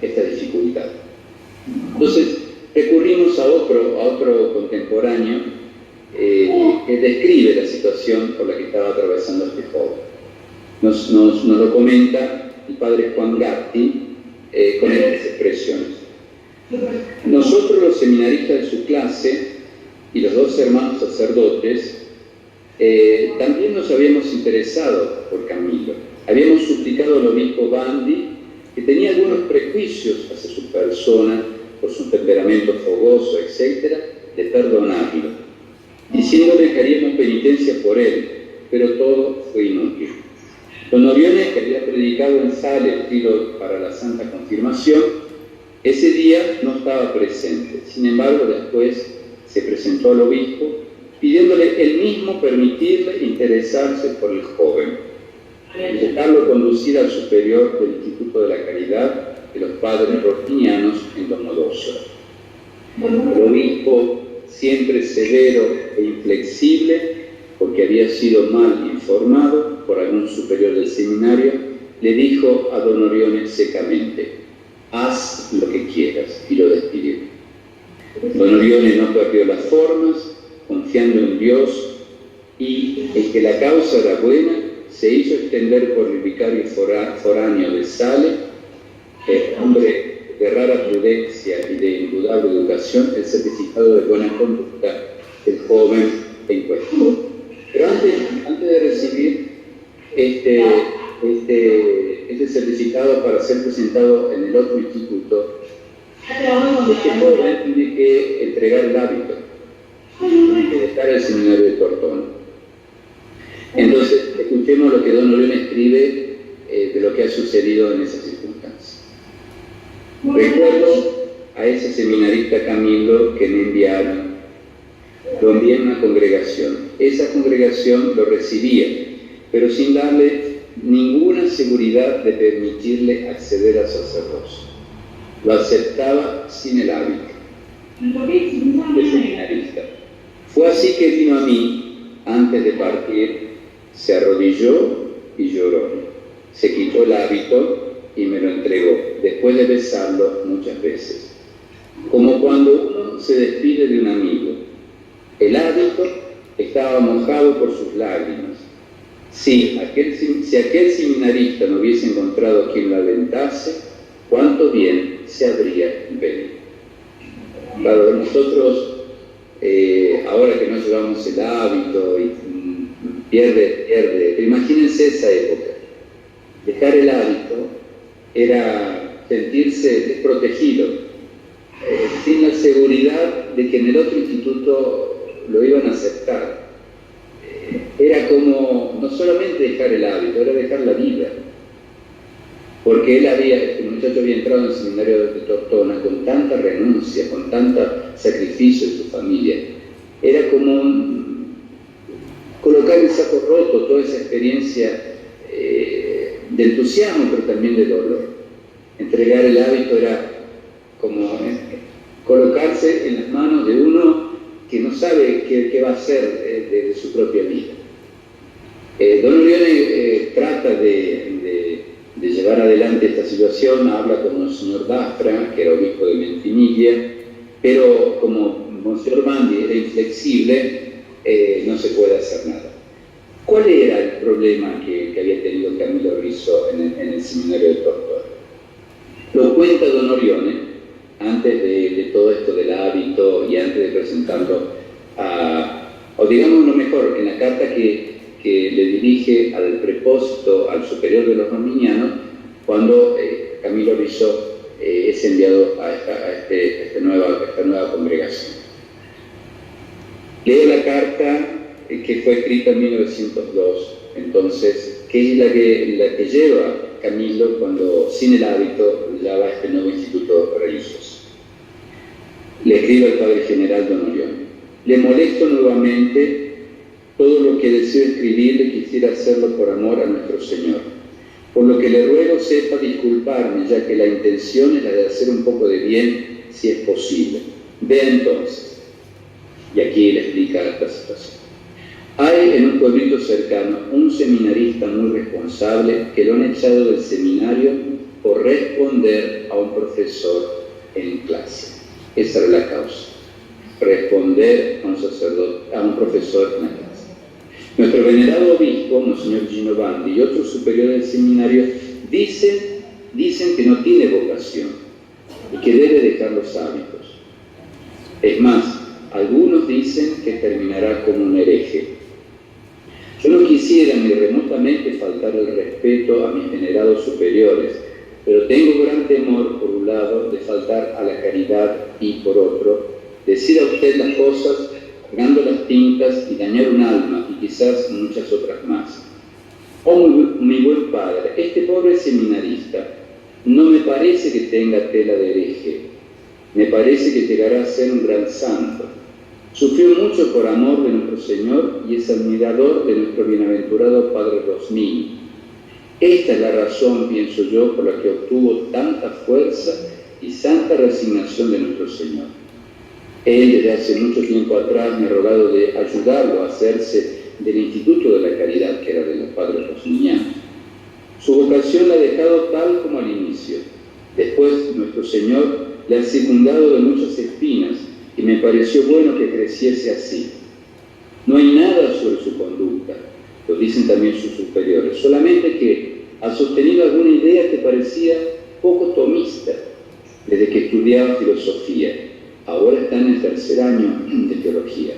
esta dificultad. Entonces recurrimos a otro contemporáneo que describe la situación por la que estaba atravesando este joven. Nos lo comenta el padre Juan Gatti con estas expresiones. Nosotros, los seminaristas de su clase y los dos hermanos sacerdotes, también nos habíamos interesado por Camilo. Habíamos suplicado al obispo Bandi, que tenía algunos prejuicios hacia su persona, por su temperamento fogoso, etc., de perdonarlo, diciéndole que haríamos penitencia por él, pero todo fue inútil. Don Orione, que había predicado en Sale el tiro para la Santa Confirmación, ese día no estaba presente. Sin embargo, después se presentó al obispo, pidiéndole él mismo permitirle interesarse por el joven y dejarlo conducir al superior del Instituto de la Caridad de los padres rotinianos en Domodossola. El obispo, siempre severo e inflexible, porque había sido mal informado por algún superior del seminario, le dijo a don Orione secamente: haz lo que quieras, y lo despidió. Don Orione no perdió las formas, confiando en Dios, y el que la causa era buena, se hizo extender por el vicario foráneo de Sale, hombre de rara prudencia y de indudable educación, el certificado de buena conducta del joven en cuestión. Pero antes de recibir este certificado para ser presentado en el otro instituto, este joven tiene que entregar el hábito, tiene que dejar el seminario de Tortona. Entonces, escuchemos lo que don Orione escribe de lo que ha sucedido en esas circunstancias. Recuerdo a ese seminarista Camilo que me enviaron. Lo envié en una congregación. Esa congregación lo recibía, pero sin darle ninguna seguridad de permitirle acceder al sacerdocio. Lo aceptaba sin el hábito de seminarista. Fue así que vino a mí, antes de partir, se arrodilló y lloró. Se quitó el hábito y me lo entregó, después de besarlo muchas veces. Como cuando uno se despide de un amigo. El hábito estaba mojado por sus lágrimas. Si aquel seminarista no hubiese encontrado quien lo aventase, cuánto bien se habría impedido. Para nosotros, ahora que no llevamos el hábito y pierde, pero imagínense esa época. Dejar el hábito era sentirse desprotegido, sin la seguridad de que en el otro instituto lo iban a aceptar. Era como no solamente dejar el hábito, era dejar la vida. Porque el muchacho había entrado en el seminario de Tortona con tanta renuncia, con tanto sacrificio de su familia. Era como colocar en saco roto toda esa experiencia de entusiasmo, pero también de dolor. Entregar el hábito era como colocarse en las manos de uno que no sabe qué va a hacer de su propia vida. Don Orione trata de llevar adelante esta situación, habla con el señor Dastra, que era obispo de Ventimiglia, pero como Monseñor Bandi era inflexible, no se puede hacer nada. ¿Cuál era el problema que había tenido Camilo Rizzo en el seminario de Tortona? Lo cuenta don Orione, antes de todo esto del hábito y antes de presentarlo o digamos lo mejor, en la carta que le dirige al prepósito, al superior de los rominianos, cuando Camilo Rizzo es enviado a esta nueva congregación. Leo la carta que fue escrita en 1902, entonces, que es la que lleva Camilo cuando, sin el hábito, ya va a este nuevo instituto religioso. Le escribe al padre general don Orione: le molesto nuevamente, todo lo que deseo escribirle quisiera hacerlo por amor a nuestro Señor, por lo que le ruego sepa disculparme, ya que la intención es la de hacer un poco de bien, si es posible. Vea entonces, y aquí le explica esta situación. Hay en un pueblito cercano un seminarista muy responsable que lo han echado del seminario por responder a un profesor en clase. Esa era la causa. Responder a un sacerdote, a un profesor en la clase. Nuestro venerado obispo, Monseñor Gino Bandi, y otros superiores del seminario dicen que no tiene vocación y que debe dejar los hábitos. Es más, algunos dicen que terminará como un hereje. Yo no quisiera ni remotamente faltar el respeto a mis venerados superiores, pero tengo gran temor, por un lado, de faltar a la caridad y, por otro, decir a usted las cosas cargando las tintas y dañar un alma y quizás muchas otras más. Oh, mi buen padre, este pobre seminarista no me parece que tenga tela de hereje, me parece que llegará a ser un gran santo. Sufrió mucho por amor de nuestro Señor y es admirador de nuestro bienaventurado Padre Rosmini. Esta es la razón, pienso yo, por la que obtuvo tanta fuerza y santa resignación de nuestro Señor. Él, desde hace mucho tiempo atrás, me ha rogado de ayudarlo a hacerse del Instituto de la Caridad, que era de los padres rosminianos. Su vocación la ha dejado tal como al inicio. Después, nuestro Señor le ha circundado de muchas espinas y me pareció bueno que creciese así. No hay nada sobre su conducta, lo dicen también sus superiores, solamente que ha sostenido alguna idea que parecía poco tomista desde que estudiaba filosofía. Ahora está en el tercer año de teología.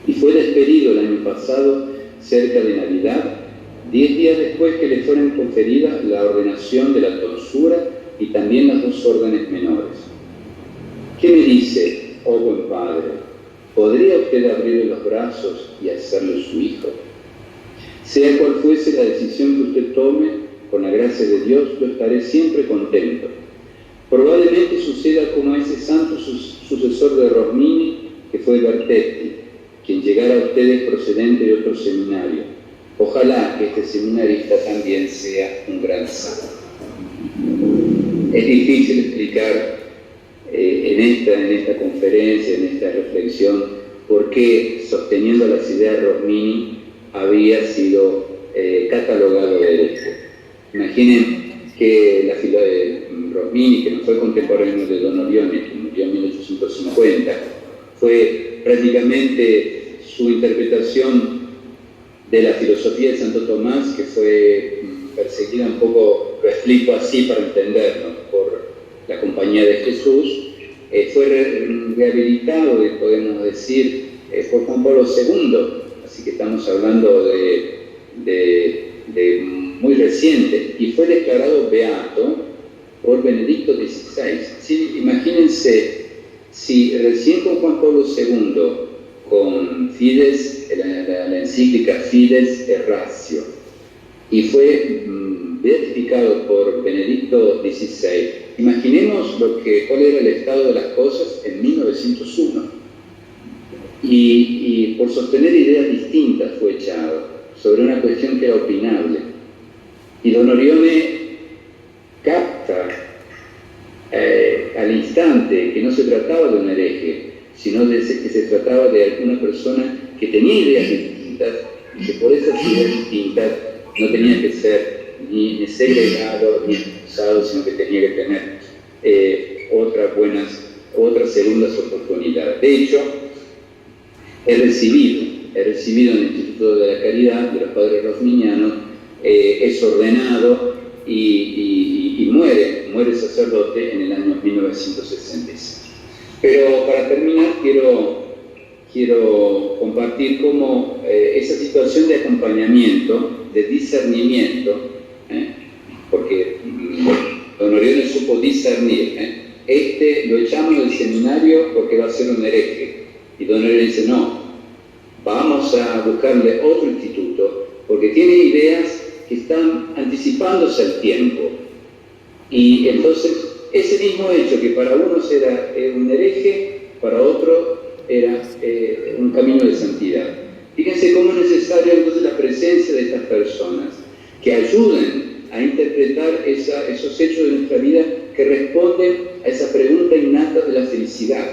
Y fue despedido el año pasado, cerca de Navidad, 10 días después que le fueran conferidas la ordenación de la tonsura y también las 2 órdenes menores. ¿Qué me dice, oh buen padre? ¿Podría usted abrirle los brazos y hacerle su hijo? Sea cual fuese la decisión que usted tome, con la gracia de Dios, yo estaré siempre contento. Probablemente suceda como a ese santo sucesor de Rosmini, que fue Bertetti, quien llegara a ustedes procedente de otro seminario. Ojalá que este seminarista también sea un gran santo. Es difícil explicar en esta conferencia, en esta reflexión, por qué, sosteniendo las ideas de Rosmini, había sido catalogado de hereje. Imaginen que la fila de Rosmini, que no fue contemporáneo de Don Orione, que murió en 1850, fue prácticamente su interpretación de la filosofía de Santo Tomás, que fue perseguida un poco, lo explico así para entenderlo, por la Compañía de Jesús, fue rehabilitado, podemos decir, por Juan Pablo II, así que estamos hablando de muy reciente, y fue declarado beato por Benedicto XVI. ¿Sí? Imagínense, si recién con Juan Pablo II, con Fides, la encíclica Fides et Ratio, y fue beatificado por Benedicto XVI, imaginemos cuál era el estado de las cosas en 1901. Y por sostener ideas distintas fue echado sobre una cuestión que era opinable. Y Don Orione capta al instante que no se trataba de un hereje, sino que se trataba de alguna persona que tenía ideas distintas y que por esas ideas distintas no tenía que ser ni segregado ni expulsado, sino que tenía que tener otras segundas oportunidades. De hecho, he recibido en el Instituto de la Caridad de los Padres Rosminianos, es ordenado y muere sacerdote en el año 1966. Pero para terminar quiero compartir cómo esa situación de acompañamiento, de discernimiento, porque Don Orione supo discernir, lo echamos del seminario porque va a ser un hereje, y Don Orione dice no, vamos a buscarle otro instituto porque tiene ideas que están anticipándose al tiempo. Y entonces ese mismo hecho que para unos era un hereje, para otro era un camino de santidad. Fíjense cómo es necesaria entonces la presencia de estas personas que ayuden a interpretar esos hechos de nuestra vida que responden a esa pregunta innata de la felicidad.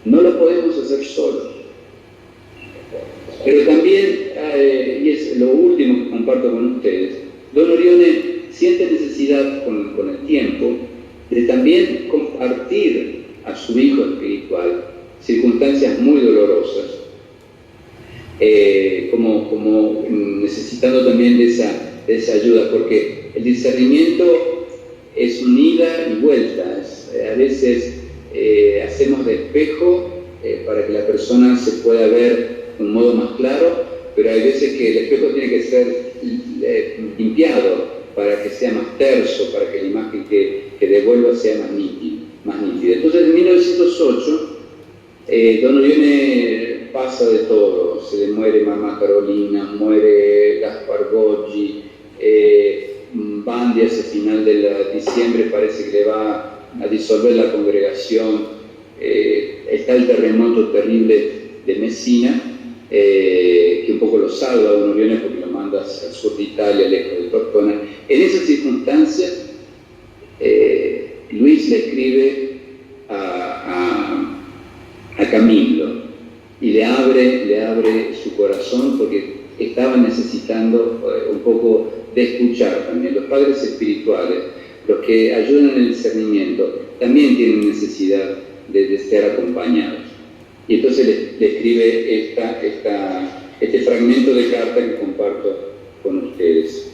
No lo podemos hacer solos. Pero también, y es lo último que comparto con ustedes, don Orione siente necesidad con el tiempo de también compartir a su hijo espiritual circunstancias muy dolorosas, como necesitando también de esa ayuda, porque el discernimiento es un ida y vuelta. A veces hacemos de espejo para que la persona se pueda ver de un modo más claro, pero hay veces que el espejo tiene que ser limpiado para que sea más terso, para que la imagen que devuelva sea más nítida. Entonces, en 1908, don Orione pasa de todo. Se le muere mamá Carolina, muere Gaspar Goggi, Bandi hacia final de diciembre parece que le va a disolver la congregación, está el terremoto terrible de Messina, que un poco lo salva a don Orione porque lo manda al sur de Italia, lejos de Tortona. En esas circunstancias, Luis le escribe a Camillo y le abre su corazón porque estaba necesitando un poco de escuchar también. Los padres espirituales, los que ayudan en el discernimiento, también tienen necesidad de ser acompañados. Y entonces le escribe este fragmento de carta que comparto con ustedes.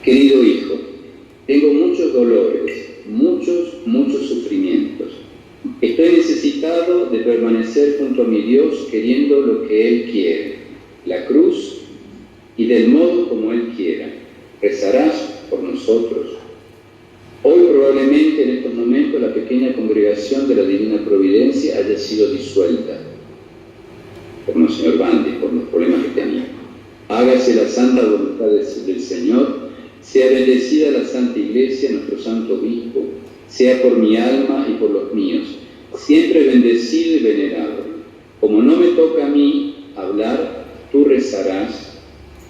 Querido hijo, tengo muchos dolores, muchos sufrimientos. Estoy necesitado de permanecer junto a mi Dios queriendo lo que Él quiere, la cruz, y del modo como Él quiera. Rezarás por nosotros. Hoy probablemente en estos momentos la pequeña congregación de la Divina Providencia haya sido disuelta por Monseñor Bandi, por los problemas que tenía. Hágase la santa voluntad del Señor, sea bendecida la Santa Iglesia, nuestro Santo Obispo, sea por mi alma y por los míos, siempre bendecido y venerado. Como no me toca a mí hablar, tú rezarás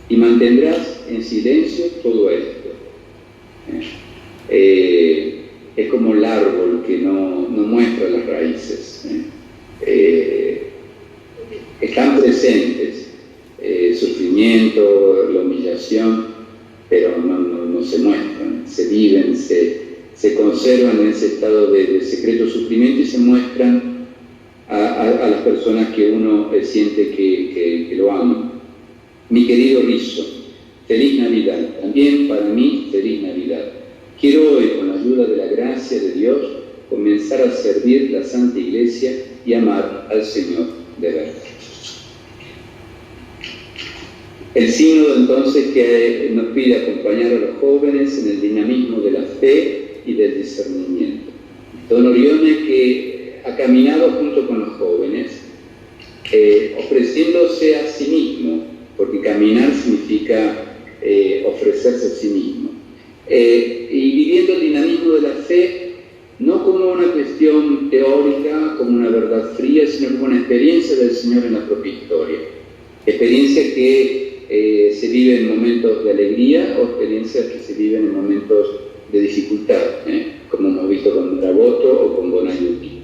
y mantendrás en silencio todo esto. Es como el árbol que no muestra las raíces. Están presentes el sufrimiento, la humillación, pero no se muestran, se viven, se conservan en ese estado de secreto sufrimiento y se muestran a las personas que uno siente que lo aman. Mi querido Rizo, feliz Navidad. También para mí, feliz Navidad. Quiero hoy, con la ayuda de la gracia de Dios, comenzar a servir la Santa Iglesia y amar al Señor de verdad. El sínodo entonces que nos pide acompañar a los jóvenes en el dinamismo de la fe y del discernimiento. Don Orione, que ha caminado junto con los jóvenes, ofreciéndose a sí mismo, porque caminar significa ofrecerse a sí mismo, y viviendo el dinamismo de la fe, no como una cuestión teórica, como una verdad fría, sino como una experiencia del Señor en la propia historia. Experiencia que se vive en momentos de alegría o experiencias que se viven en momentos de dificultad, como hemos visto con Dragoto o con Bonaiuti.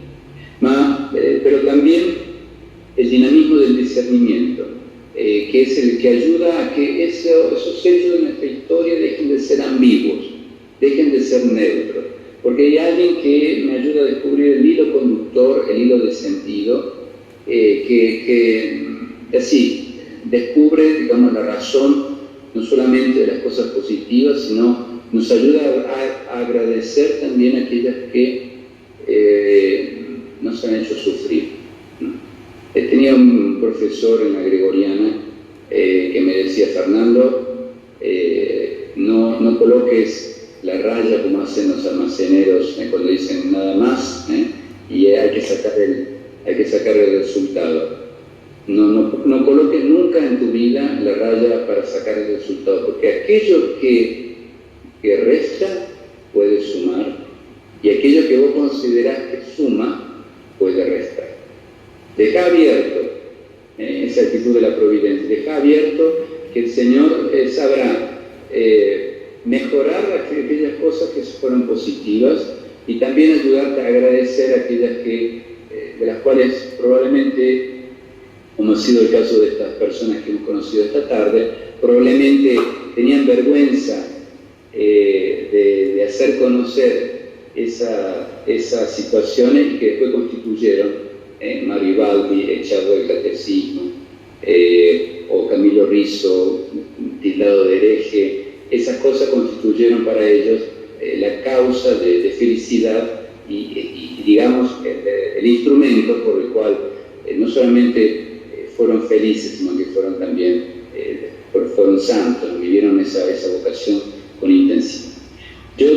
Pero también el dinamismo del discernimiento, que es el que ayuda a que esos hechos de nuestra historia dejen de ser ambiguos, dejen de ser neutros, porque hay alguien que me ayuda a descubrir el hilo conductor, el hilo de sentido, que así descubre, digamos, la razón no solamente de las cosas positivas, sino nos ayuda a agradecer también a aquellas que nos han hecho sufrir, ¿no? Tenía un profesor en la Gregoriana que me decía: Fernando, no coloques la raya como hacen los almaceneros cuando dicen nada más, y hay que sacar el resultado. No coloques nunca en tu vida la raya para sacar el resultado, porque aquello que resta puede sumar y aquello que vos considerás que suma puede restar. Deja abierto esa actitud de la providencia, deja abierto que el Señor sabrá mejorar aquellas cosas que fueron positivas y también ayudarte a agradecer aquellas de las cuales probablemente como ha sido el caso de estas personas que hemos conocido esta tarde, probablemente tenían vergüenza de hacer conocer esas situaciones y que después constituyeron Maribaldi echado del catecismo, o Camilo Rizzo tildado de hereje. Esas cosas constituyeron para ellos la causa de felicidad y digamos, el instrumento por el cual no solamente fueron felices, sino que fueron también fueron santos, vivieron esa vocación con intensidad. Yo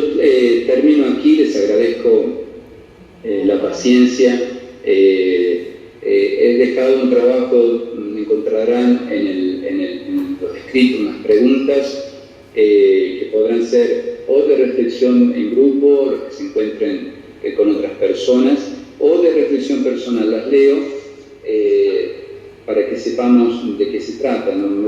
termino aquí, les agradezco la paciencia. He dejado un trabajo, encontrarán en los escritos unas preguntas que podrán ser o de reflexión en grupo, los que se encuentren con otras personas, o de reflexión personal. Las leo para que sepamos de qué se trata, ¿no?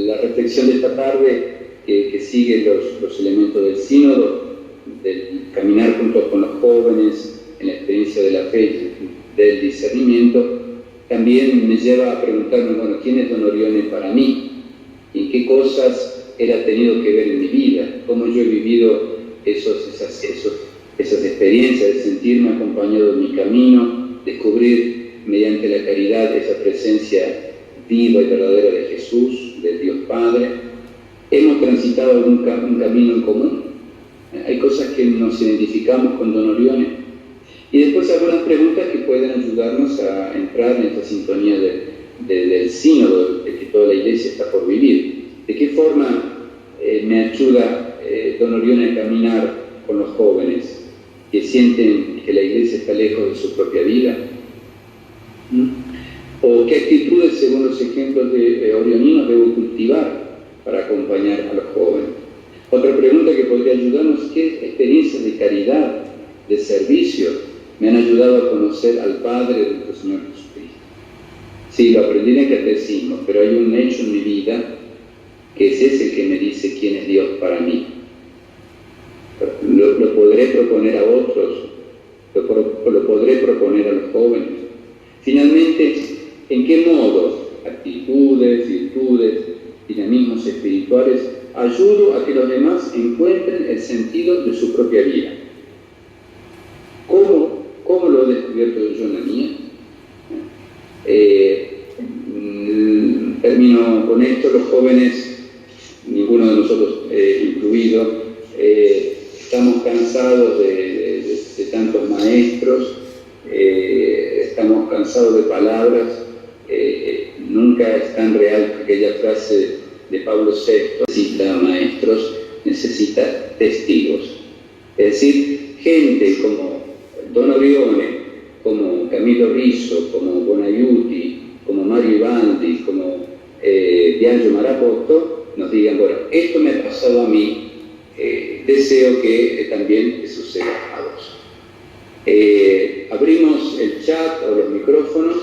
La reflexión de esta tarde que sigue los elementos del sínodo, del caminar juntos con los jóvenes en la experiencia de la fe, del discernimiento, también me lleva a preguntarme, bueno, ¿quién es don Orione para mí? ¿Y en qué cosas él ha tenido que ver en mi vida? ¿Cómo yo he vivido esas experiencias de sentirme acompañado en mi camino, descubrir mediante la caridad esa presencia viva y verdadera de Jesús, del Dios Padre? ¿Hemos transitado algún camino en común? Hay cosas que nos identificamos con don Orione. Y después algunas preguntas que pueden ayudarnos a entrar en esta sintonía del sínodo de que toda la Iglesia está por vivir. ¿De qué forma me ayuda don Orione a caminar con los jóvenes que sienten que la Iglesia está lejos de su propia vida? ¿O qué actitudes, según los ejemplos de orioninos, debo cultivar para acompañar a los jóvenes? Otra pregunta que podría ayudarnos: ¿qué experiencias de caridad, de servicio, me han ayudado a conocer al Padre de nuestro Señor Jesucristo? Sí, lo aprendí en el catecismo, pero hay un hecho en mi vida que es ese que me dice quién es Dios para mí. Lo podré proponer a otros, lo podré proponer a los jóvenes. Finalmente, ¿en qué modo, actitudes, virtudes, dinamismos espirituales, ayudo a que los demás encuentren el sentido de su propia vida? ¿Cómo lo he descubierto yo en la mía? Termino con esto. Los jóvenes, ninguno de nosotros incluido, estamos cansados de tantos maestros, estamos cansados de palabras. Nunca es tan real que aquella frase de Pablo VI: necesita maestros, necesita testigos. Es decir, gente como don Orione, como Camilo Rizzo, como Bonaiuti, como Mario Ivaldi, como Biagio Marapotto, nos digan, bueno, esto me ha pasado a mí, deseo que también suceda a vos. Abrimos el chat o los micrófonos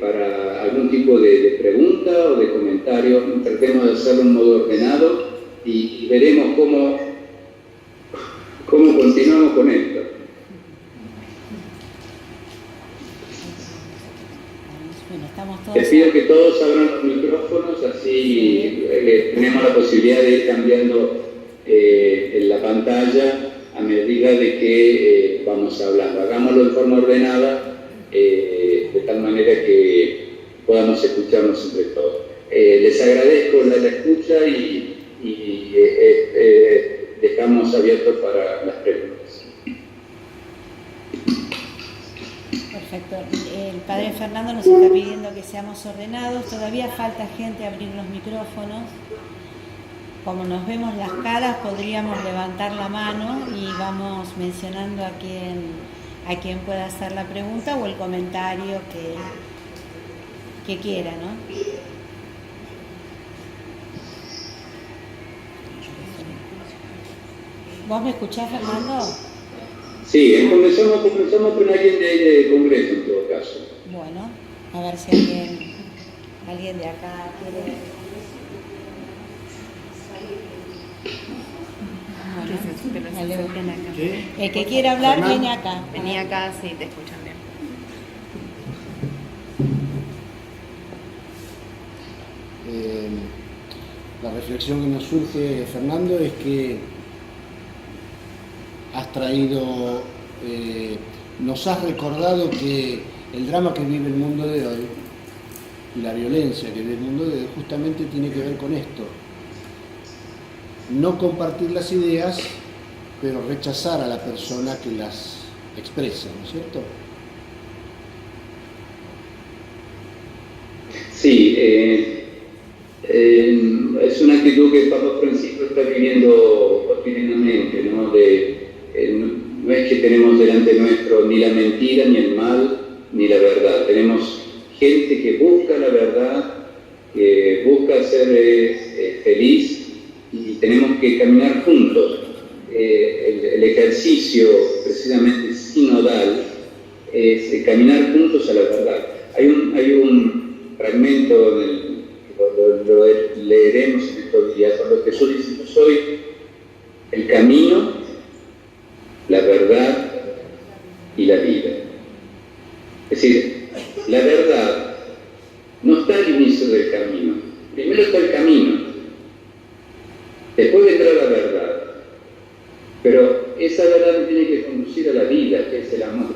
para algún tipo de pregunta o de comentario. Tratemos de hacerlo en modo ordenado y veremos cómo continuamos con esto. Les pido que todos abran los micrófonos, así tenemos la posibilidad de ir cambiando en la pantalla a medida de que vamos hablando. Hagámoslo de forma ordenada, de tal manera que podamos escucharnos entre todos. Les agradezco la escucha y dejamos abierto para las preguntas. Perfecto. El padre Fernando nos está pidiendo que seamos ordenados. Todavía falta gente a abrir los micrófonos. Como nos vemos las caras, podríamos levantar la mano y vamos mencionando a quien pueda hacer la pregunta o el comentario que quiera, ¿no? ¿Vos me escuchás, Fernando? Sí, comenzamos con alguien de ahí de Congreso, en todo caso. Bueno, a ver si alguien de acá quiere... Bueno, el que quiera hablar, viene acá. Vení acá, sí, te escuchan bien. reflexión que nos surge, Fernando, es que has traído, nos has recordado que el drama que vive el mundo de hoy y la violencia que vive el mundo de hoy justamente tiene que ver con esto. No compartir las ideas, pero rechazar a la persona que las expresa, ¿no es cierto? Sí, es una actitud que el Papa Francisco está viviendo cotidianamente, ¿no? No es que tenemos delante nuestro ni la mentira, ni el mal, ni la verdad. Tenemos gente que busca la verdad, que busca ser feliz, y tenemos que caminar juntos. El ejercicio precisamente sinodal es caminar juntos a la verdad. Hay un fragmento lo leeremos en estos días, cuando Jesús dice: yo soy el camino, la verdad y la vida. Es decir, la verdad no está al inicio del camino. Primero está el camino, después vendrá la verdad. Pero esa verdad me tiene que conducir a la vida, que es el amor.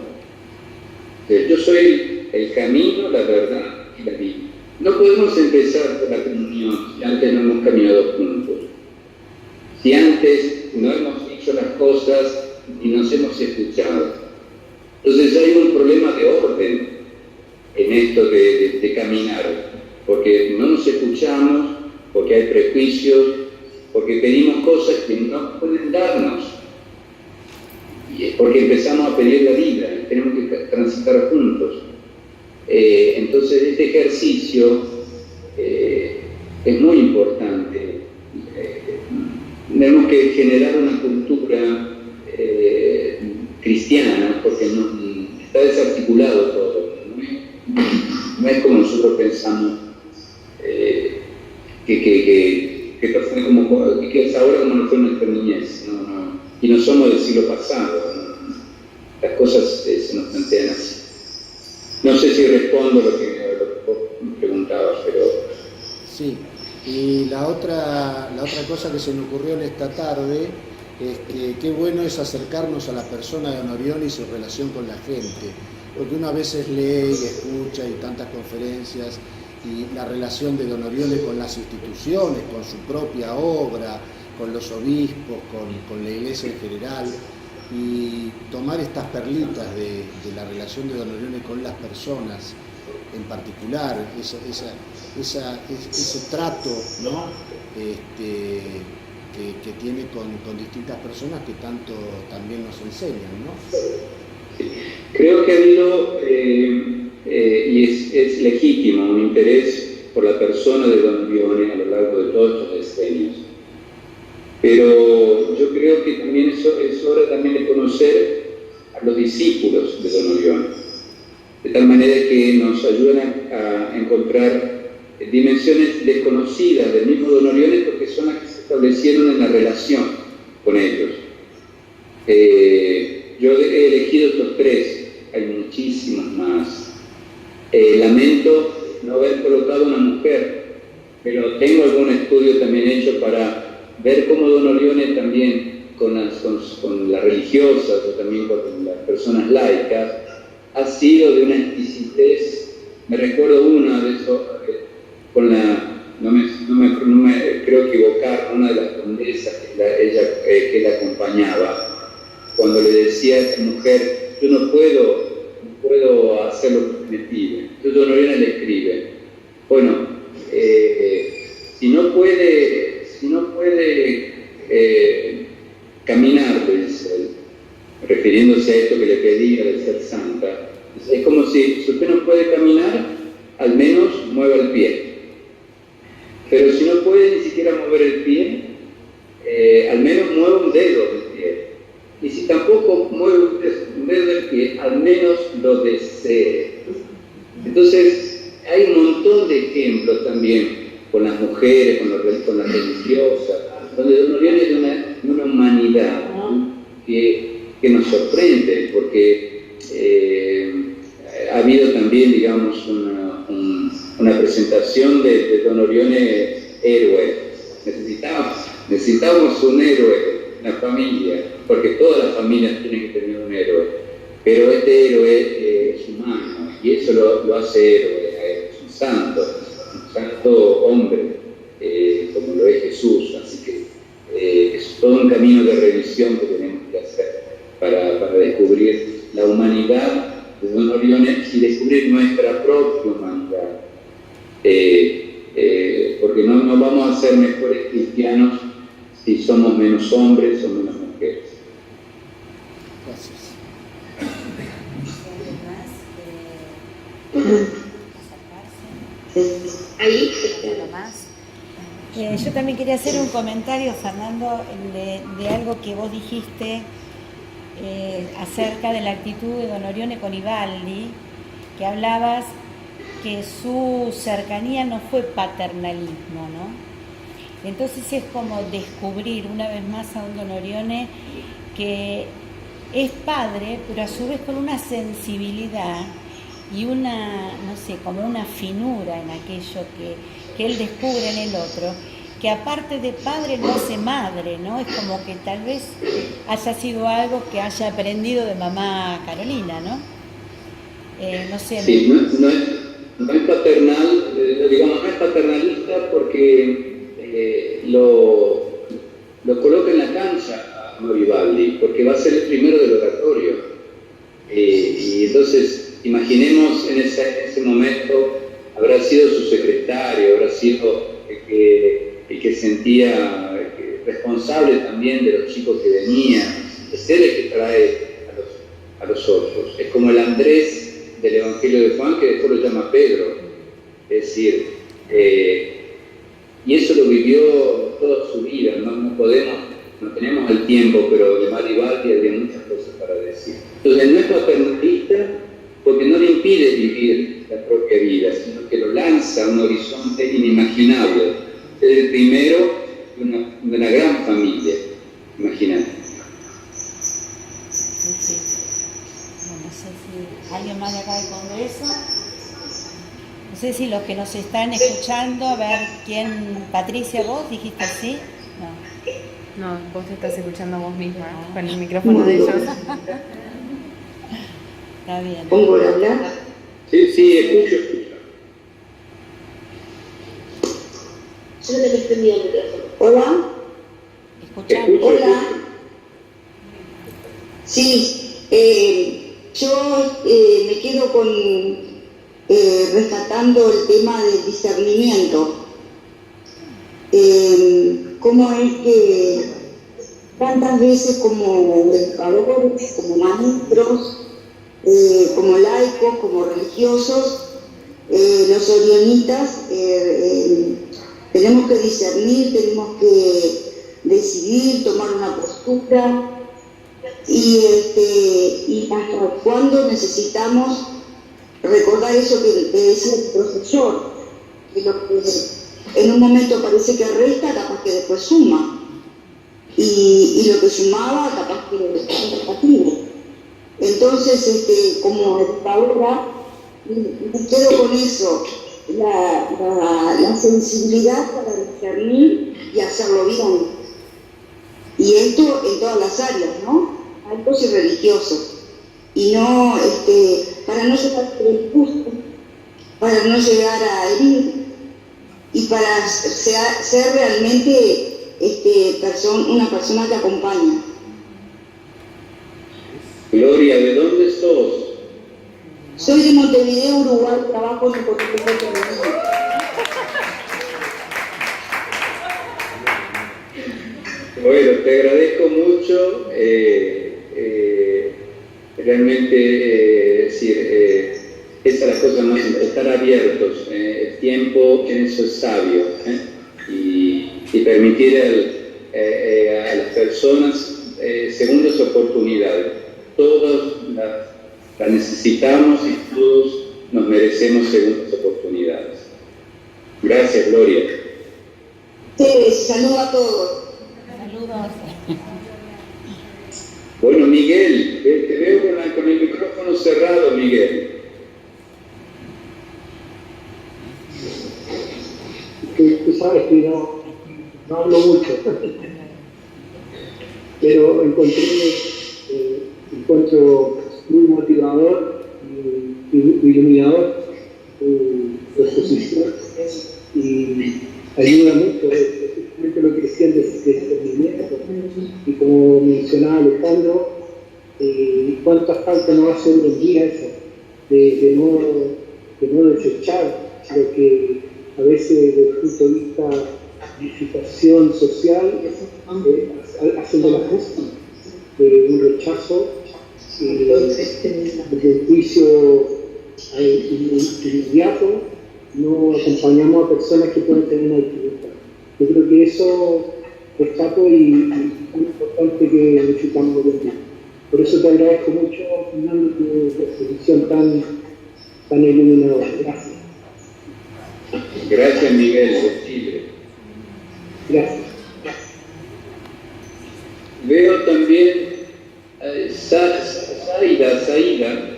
Yo soy el camino, la verdad y la vida. No podemos empezar por la comunión si antes no hemos caminado juntos, si antes no hemos dicho las cosas y nos hemos escuchado. Entonces hay un problema de orden en esto de caminar, porque no nos escuchamos, porque hay prejuicios, porque pedimos cosas que no pueden darnos, y porque empezamos a pedir la vida, y tenemos que transitar juntos. Entonces este ejercicio es muy importante. Tenemos que generar una cultura cristiana, porque está desarticulado todo. No es como nosotros pensamos que es ahora como no fue nuestra niñez, y no somos del siglo pasado, ¿no? Las cosas se nos plantean así. No sé si respondo lo que vos me preguntabas, pero... Sí, y la otra cosa que se me ocurrió en esta tarde es que qué bueno es acercarnos a la persona de Don Orione y su relación con la gente, porque uno a veces lee y escucha y tantas conferencias, y la relación de Don Orione con las instituciones, con su propia obra, con los obispos, con la iglesia en general, y tomar estas perlitas de la relación de Don Orione con las personas en particular, ese trato, ¿no? que tiene con distintas personas que tanto también nos enseñan, ¿no? Creo que ha habido, y es legítimo, un interés por la persona de Don Orione a lo largo de todos estos decenios. Pero yo creo que también es hora también de conocer a los discípulos de Don Orione, de tal manera que nos ayudan a encontrar dimensiones desconocidas del mismo Don Orione, porque son las que se establecieron en la relación con ellos. Yo he elegido estos tres, hay muchísimos más. Lamento no haber colocado una mujer, pero tengo algún estudio también hecho para ver cómo Don Orione también con las religiosas o también con las personas laicas ha sido de una exquisitez. Me recuerdo una de esos, con no me creo equivocar, una de las condesas que la acompañaba, cuando le decía a esta mujer: yo no puedo hacer lo que me pide. Entonces Don Orione le escribe: bueno, si no puede caminar, refiriéndose a esto que le pedía de ser santa, es como si usted no puede caminar, al menos mueva el pie. Pero si no puede ni siquiera mover el pie, al menos mueva un dedo del pie. Y si tampoco mueve un dedo del pie, al menos lo desee. Entonces, hay un montón de ejemplos también con las mujeres, con las religiosas, donde Don Orione es de una humanidad, ¿no? que nos sorprende, porque ha habido también, digamos, una presentación de Don Orione héroe. necesitamos un héroe en la familia, porque todas las familias tienen que tener un héroe, pero este héroe es humano, y eso lo hace héroe, es un santo hombre, como lo es Jesús, así que es todo un camino de revisión que tenemos que hacer para descubrir la humanidad de Don Orione y descubrir nuestra propia humanidad, porque no vamos a ser mejores cristianos si somos menos hombres o menos mujeres. Gracias. Ahí yo también quería hacer un comentario, Fernando, de algo que vos dijiste acerca de la actitud de Don Orione con Ivaldi, que hablabas que su cercanía no fue paternalismo, ¿no? Entonces es como descubrir una vez más a un Don Orione que es padre, pero a su vez con una sensibilidad y una, no sé, como una finura en aquello que él descubre en el otro, que aparte de padre lo hace madre, ¿no? Es como que tal vez haya sido algo que haya aprendido de mamá Carolina, ¿no? No sé. Sí, no es paternal, digamos, no es paternalista porque lo coloca en la cancha a Vivaldi, porque va a ser el primero del oratorio. Y entonces, imaginemos en ese momento, habrá sido su secretario, habrá sido el que sentía responsable también de los chicos que venían, es él el que trae a los otros. Es como el Andrés del Evangelio de Juan, que después lo llama Pedro. Es decir, y eso lo vivió toda su vida, no tenemos el tiempo, pero de Vivaldi había muchas cosas para decir. Entonces no es paternalista porque no le impide vivir la propia vida, sino que lo lanza a un horizonte inimaginable. Es el primero de una gran familia, imagínate. Sí. Bueno, no sé si alguien más de acá del Congreso. No sé si los que nos están escuchando, a ver quién. Patricia, ¿vos dijiste sí? No, vos te estás escuchando a vos misma, con el micrófono de ellos. Está bien. ¿Pongo a hablar? Sí, escucho. Yo no te prendí el micrófono. ¿Hola? Escuchamos. Hola. Sí, yo me quedo con rescatando el tema del discernimiento. Cómo es que tantas veces como educadores, como maestros, como laicos, como religiosos, los orionitas tenemos que discernir, tenemos que decidir, tomar una postura y hasta cuándo necesitamos recordar eso que decía el profesor, que lo que en un momento parece que resta, capaz que después suma, y lo que sumaba, capaz que es negativo. Entonces, como educadora, me quedo con eso, la sensibilidad para discernir y hacerlo bien. Y esto en todas las áreas, ¿no? Altos y religiosos. Y no, para no llegar al gusto, para no llegar a herir, y para ser realmente una persona que acompaña. Gloria, ¿de dónde sos? Soy de Montevideo, Uruguay, trabajo en el Consejo Femenino. Bueno, te agradezco mucho. Realmente, esa es la cosa más importante, estar abiertos. El tiempo en eso es sabio, y permitir a las personas segundas oportunidades. Todos las necesitamos y todos nos merecemos segundas oportunidades. Gracias, Gloria. Sí, saludo a todos. Saludos. Bueno, Miguel, te veo con el micrófono cerrado, Miguel. Tú sabes que yo no hablo mucho, pero encuentro muy motivador y iluminador tu exposición y ayuda mucho, especialmente lo que decían de discernimiento y como mencionaba Alejandro, cuánta falta nos hace hoy en día eso, de no desechar lo que a veces desde el punto de vista de situación social hacen de la justa, un rechazo, de un juicio inmediato, no acompañamos a personas que pueden tener una dificultad. Yo creo que eso rescato y es muy importante que necesitamos hoy en día. Por eso te agradezco mucho, Fernando, tu exposición tan iluminadora. Gracias. Gracias, Miguel, de Chile. Gracias. Veo también Saida,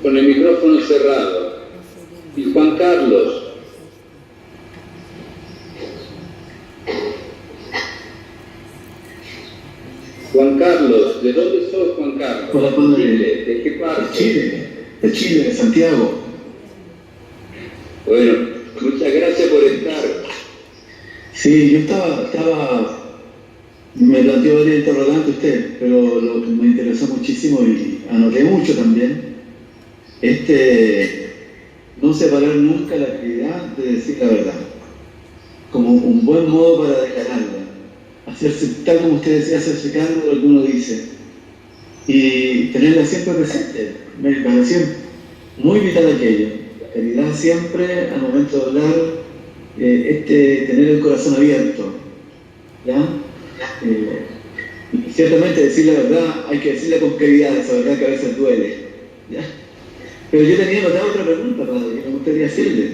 con el micrófono cerrado. Y Juan Carlos. Juan Carlos, ¿de dónde sos, Juan Carlos? Hola, padre. ¿De qué parte? De Chile, de Santiago. Bueno, muchas gracias por estar. Sí, yo me planteó varias interrogantes usted, pero lo que me interesó muchísimo y anoté mucho también, no separar nunca la actividad de decir la verdad, como un buen modo para declararla. Hacerse, tal como usted decía, hacerse cargo de lo que uno dice y tenerla siempre presente. Me pareció muy vital aquello, la caridad siempre al momento de hablar, tener el corazón abierto, ¿ya? Y ciertamente decir la verdad hay que decirla con claridad, esa verdad que a veces duele, ¿ya? Pero yo tenía anotada otra pregunta, padre, que me gustaría hacerle.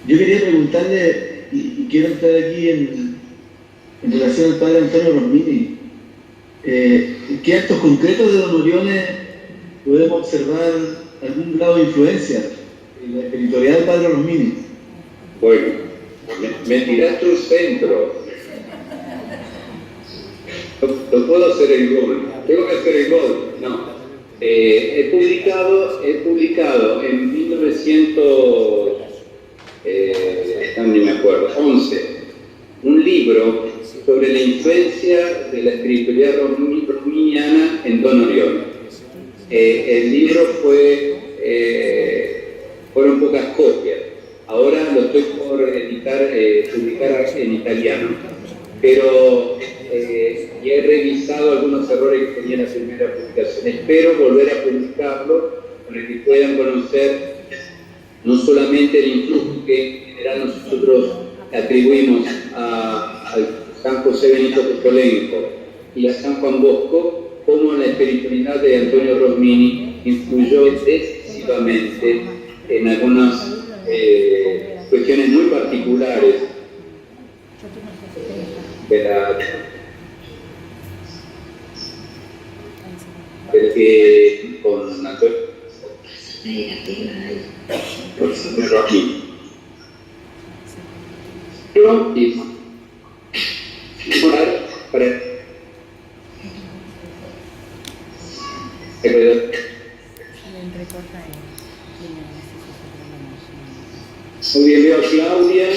Yo quería preguntarle, y quiero entrar aquí en relación al padre Antonio Rosmini, ¿qué actos concretos de don Orione podemos observar algún grado de influencia en la espiritualidad del padre Rosmini? Bueno, me tiraste un centro. No puedo hacer el gol. Tengo que hacer el gol. No. He publicado en 1911 un libro sobre la influencia de la espiritualidad rominiana en don Orione. El libro fueron pocas copias. Ahora lo estoy por publicar en italiano, pero y he revisado algunos errores que tenía en la primera publicación. Espero volver a publicarlo para que puedan conocer no solamente el influjo que en general nosotros atribuimos a San José Benito Costolenco y a San Juan Bosco, como la espiritualidad de Antonio Rosmini influyó decisivamente en algunas cuestiones muy particulares de la que con Antonio Rosmini y para muy bien, veo a Claudia,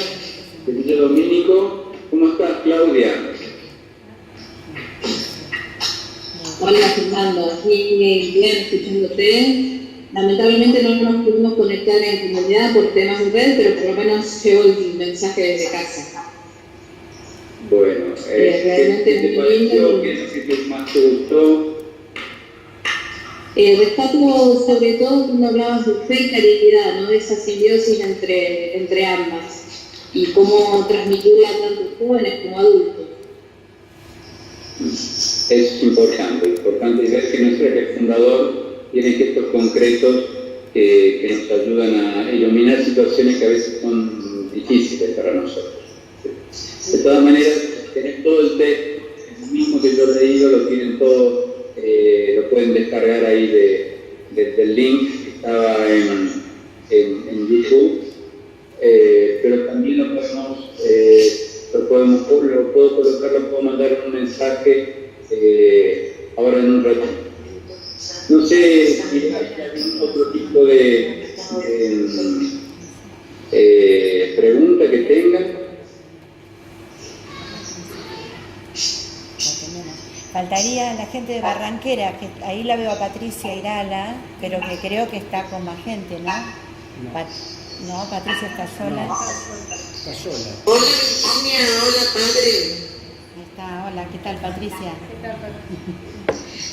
de Villa Domínico. ¿Cómo estás, Claudia? Hola, Fernando. Aquí bien, escuchándote. Lamentablemente no nos pudimos conectar en comunidad por temas de red, pero por lo menos llegó el mensaje desde casa. Bueno, realmente ¿qué te pareció? ¿Qué más te gustó? Rescato sobre todo cuando hablabas de fe y caridad, ¿no? De esa simbiosis entre ambas y cómo transmitirla a tanto jóvenes como adultos. Es importante ver que nuestro eje fundador tiene gestos concretos que nos ayudan a iluminar situaciones que a veces son difíciles para nosotros. De todas maneras, tenés todo el texto, el mismo que yo he leído, lo tienen todo. Lo pueden descargar ahí del link que estaba en YouTube. puedo colocarlo, puedo mandar un mensaje ahora en un ratito. No sé si hay algún otro tipo de pregunta que tengan. Faltaría la gente de Barranquera, que ahí la veo a Patricia Irala, pero que creo que está con más gente, ¿no? No, Patricia está sola. Está sola. Hola Virginia, hola padre. Ahí está, hola, ¿qué tal Patricia?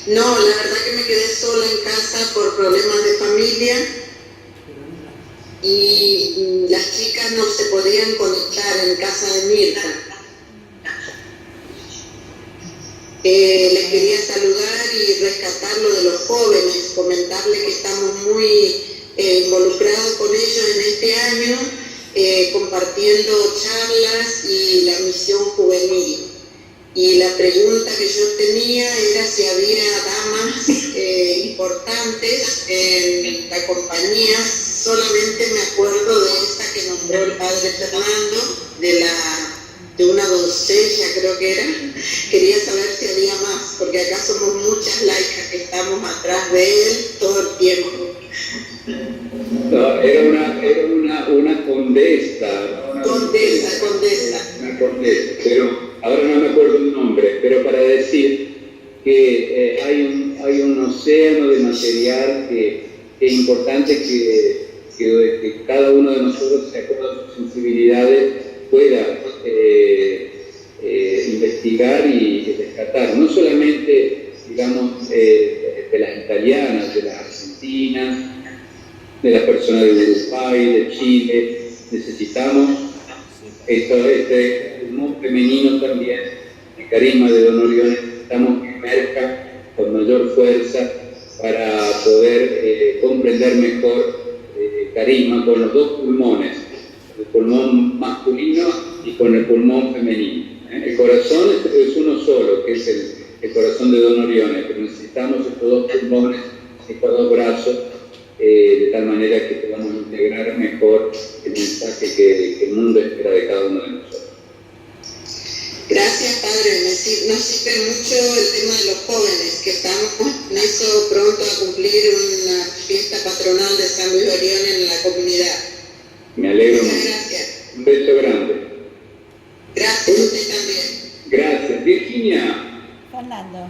No, la verdad que me quedé sola en casa por problemas de familia y las chicas no se podían conectar en casa de Mirta. Les quería saludar y rescatar lo de los jóvenes, comentarles que estamos muy involucrados con ellos en este año, compartiendo charlas y la misión juvenil. Y la pregunta que yo tenía era si había damas importantes en la compañía. Solamente me acuerdo de esta que nombró el padre Fernando, de una doncella creo que era. Quería saber si había más, porque acá somos muchas laicas que estamos atrás de él todo el tiempo. No, era una condesa. Una condesa, pero ahora no me acuerdo el nombre, pero para decir que hay un océano de material que es importante que cada uno de nosotros, de acuerdo a sus sensibilidades, pueda investigar y rescatar, no solamente, digamos, de las italianas, de las argentinas, de las personas de Uruguay, de Chile. Necesitamos este pulmón femenino también, el carisma de Don Orión. Necesitamos que emerja con mayor fuerza para poder comprender mejor el carisma con los dos pulmones, el pulmón masculino y con el pulmón femenino. El corazón es uno solo, que es el corazón de Don Orione, pero necesitamos estos dos pulmones, estos dos brazos, de tal manera que podamos integrar mejor el mensaje que el mundo espera de cada uno de nosotros. Gracias, Padre. Nos sirve mucho el tema de los jóvenes, que estamos en eso pronto a cumplir una fiesta patronal de San Luis Orión en la comunidad. Me alegro mucho. Muchas Gracias. Un beso grande. Gracias, usted también. Gracias. Virginia. Fernando,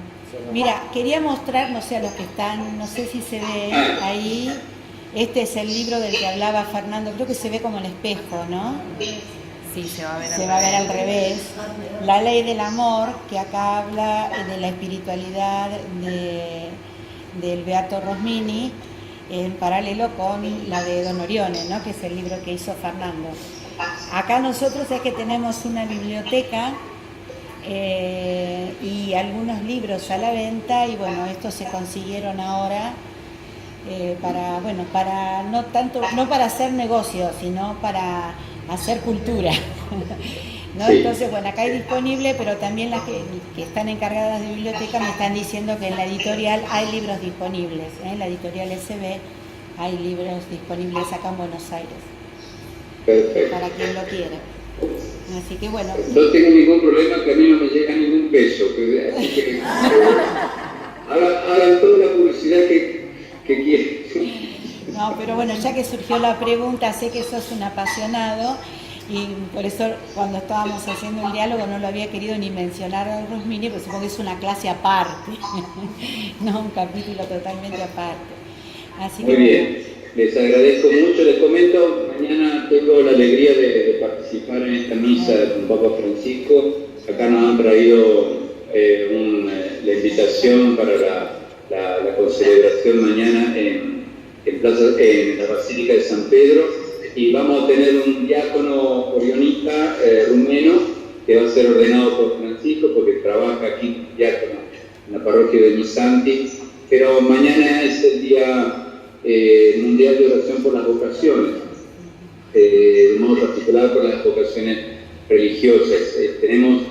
mira, quería mostrar, no sé, a los que están, no sé si se ve ahí, este es el libro del que hablaba Fernando, creo que se ve como el espejo, ¿no? Sí, se va a ver al Se va a ver al revés. La ley del amor, que acá habla de la espiritualidad del Beato Rosmini, en paralelo con la de Don Orione, ¿no? Que es el libro que hizo Fernando. Acá nosotros es que tenemos una biblioteca y algunos libros a la venta, y bueno, estos se consiguieron ahora para no para hacer negocios, sino para hacer cultura. ¿No? Sí. Entonces, bueno, acá hay disponible, pero también las que están encargadas de biblioteca me están diciendo que en la editorial hay libros disponibles, en la editorial SB hay libros disponibles acá en Buenos Aires. Perfecto. Para quien lo quiera. Así que bueno. No tengo ningún problema, que a mí no me llega ningún peso. Así que hagan toda la publicidad que quieran. No, pero bueno, ya que surgió la pregunta, sé que sos un apasionado y por eso cuando estábamos haciendo el diálogo no lo había querido ni mencionar a Rosmini, porque supongo que es una clase aparte, no un capítulo totalmente aparte. Así Muy que, bien. bueno. Les agradezco mucho, les comento, mañana tengo la alegría de participar en esta misa con Papa Francisco. Acá nos han traído la invitación para la concelebración mañana en la Basílica de San Pedro, y vamos a tener un diácono orionista rumeno que va a ser ordenado por Francisco porque trabaja aquí diácono en la parroquia de Misanti, pero mañana es el día mundial de oración por las vocaciones, de modo particular por las vocaciones religiosas. Tenemos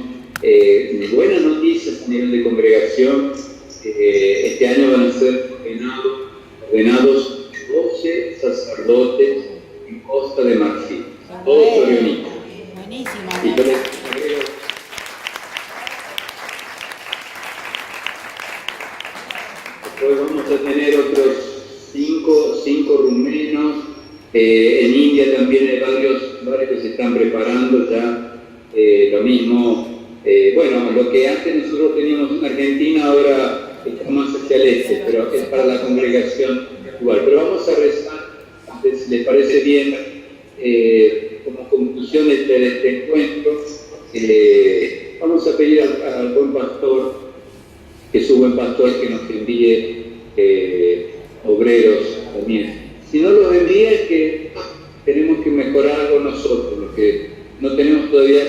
buenas noticias a nivel de congregación. Este año van a ser ordenados 12 sacerdotes en Costa de Marfil, todos orionistas. Buenísimo. Y yo les En India también hay varios que se están preparando ya, lo mismo. Bueno, lo que antes nosotros teníamos en Argentina, ahora está más hacia el este, pero es para la congregación igual. Pero vamos a rezar, si les parece bien, como conclusión de este encuentro, vamos a pedir al buen pastor, que es un buen pastor, que nos envíe obreros también. Si no los envía es que tenemos que mejorar algo nosotros, porque no tenemos todavía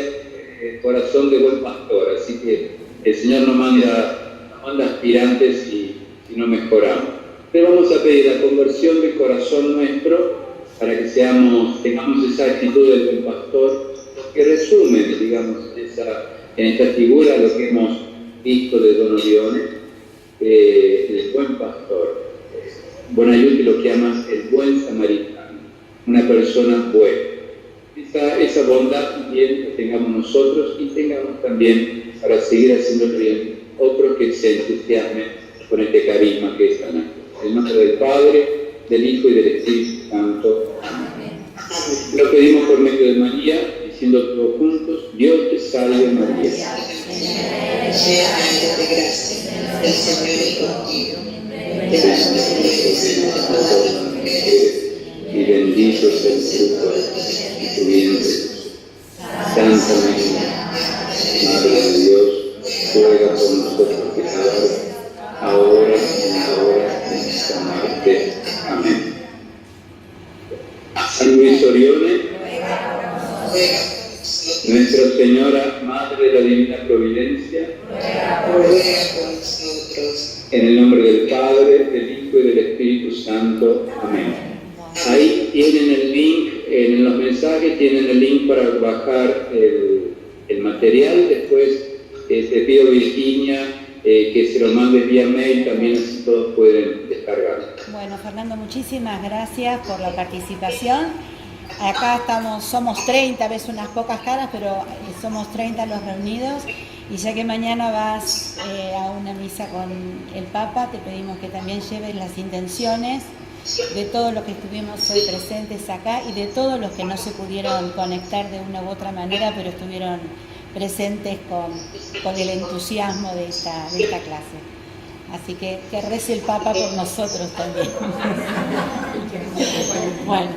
corazón de buen pastor, así que el Señor nos manda aspirantes y no mejoramos. Pero vamos a pedir la conversión del corazón nuestro para que tengamos esa actitud del buen pastor, que resume, digamos, en esta figura lo que hemos visto de Don Orione, el buen pastor. Bonaiuti lo llama el buen samaritano, una persona buena. Esa bondad también que tengamos nosotros y tengamos también para seguir haciendo bien otros que se entusiasmen con este carisma que es San Ángel. En el nombre del Padre, del Hijo y del Espíritu Santo. Amén. Lo pedimos por medio de María, diciendo todos juntos: Dios te salve María. Llena de gracia, el Señor es contigo. Y bendito es el fruto de tu vientre. Santa María, Madre de Dios, ruega por nosotros pecadores, ahora y en la hora de nuestra muerte. Amén. San Luis Orione, Nuestra Señora, Madre de la Divina Providencia, ruega por nosotros. En el nombre del Padre, del Hijo y del Espíritu Santo. Amén. Ahí tienen el link, en los mensajes tienen el link para bajar el material. Después te pido, Virginia, que se lo mandes vía mail, también así todos pueden descargarlo. Bueno, Fernando, muchísimas gracias por la participación. Acá somos 30, ves unas pocas caras, pero somos 30 los reunidos. Y ya que mañana vas a una misa con el Papa, te pedimos que también lleves las intenciones de todos los que estuvimos hoy presentes acá y de todos los que no se pudieron conectar de una u otra manera, pero estuvieron presentes con el entusiasmo de esta clase. Así que rece el Papa por nosotros también. Bueno.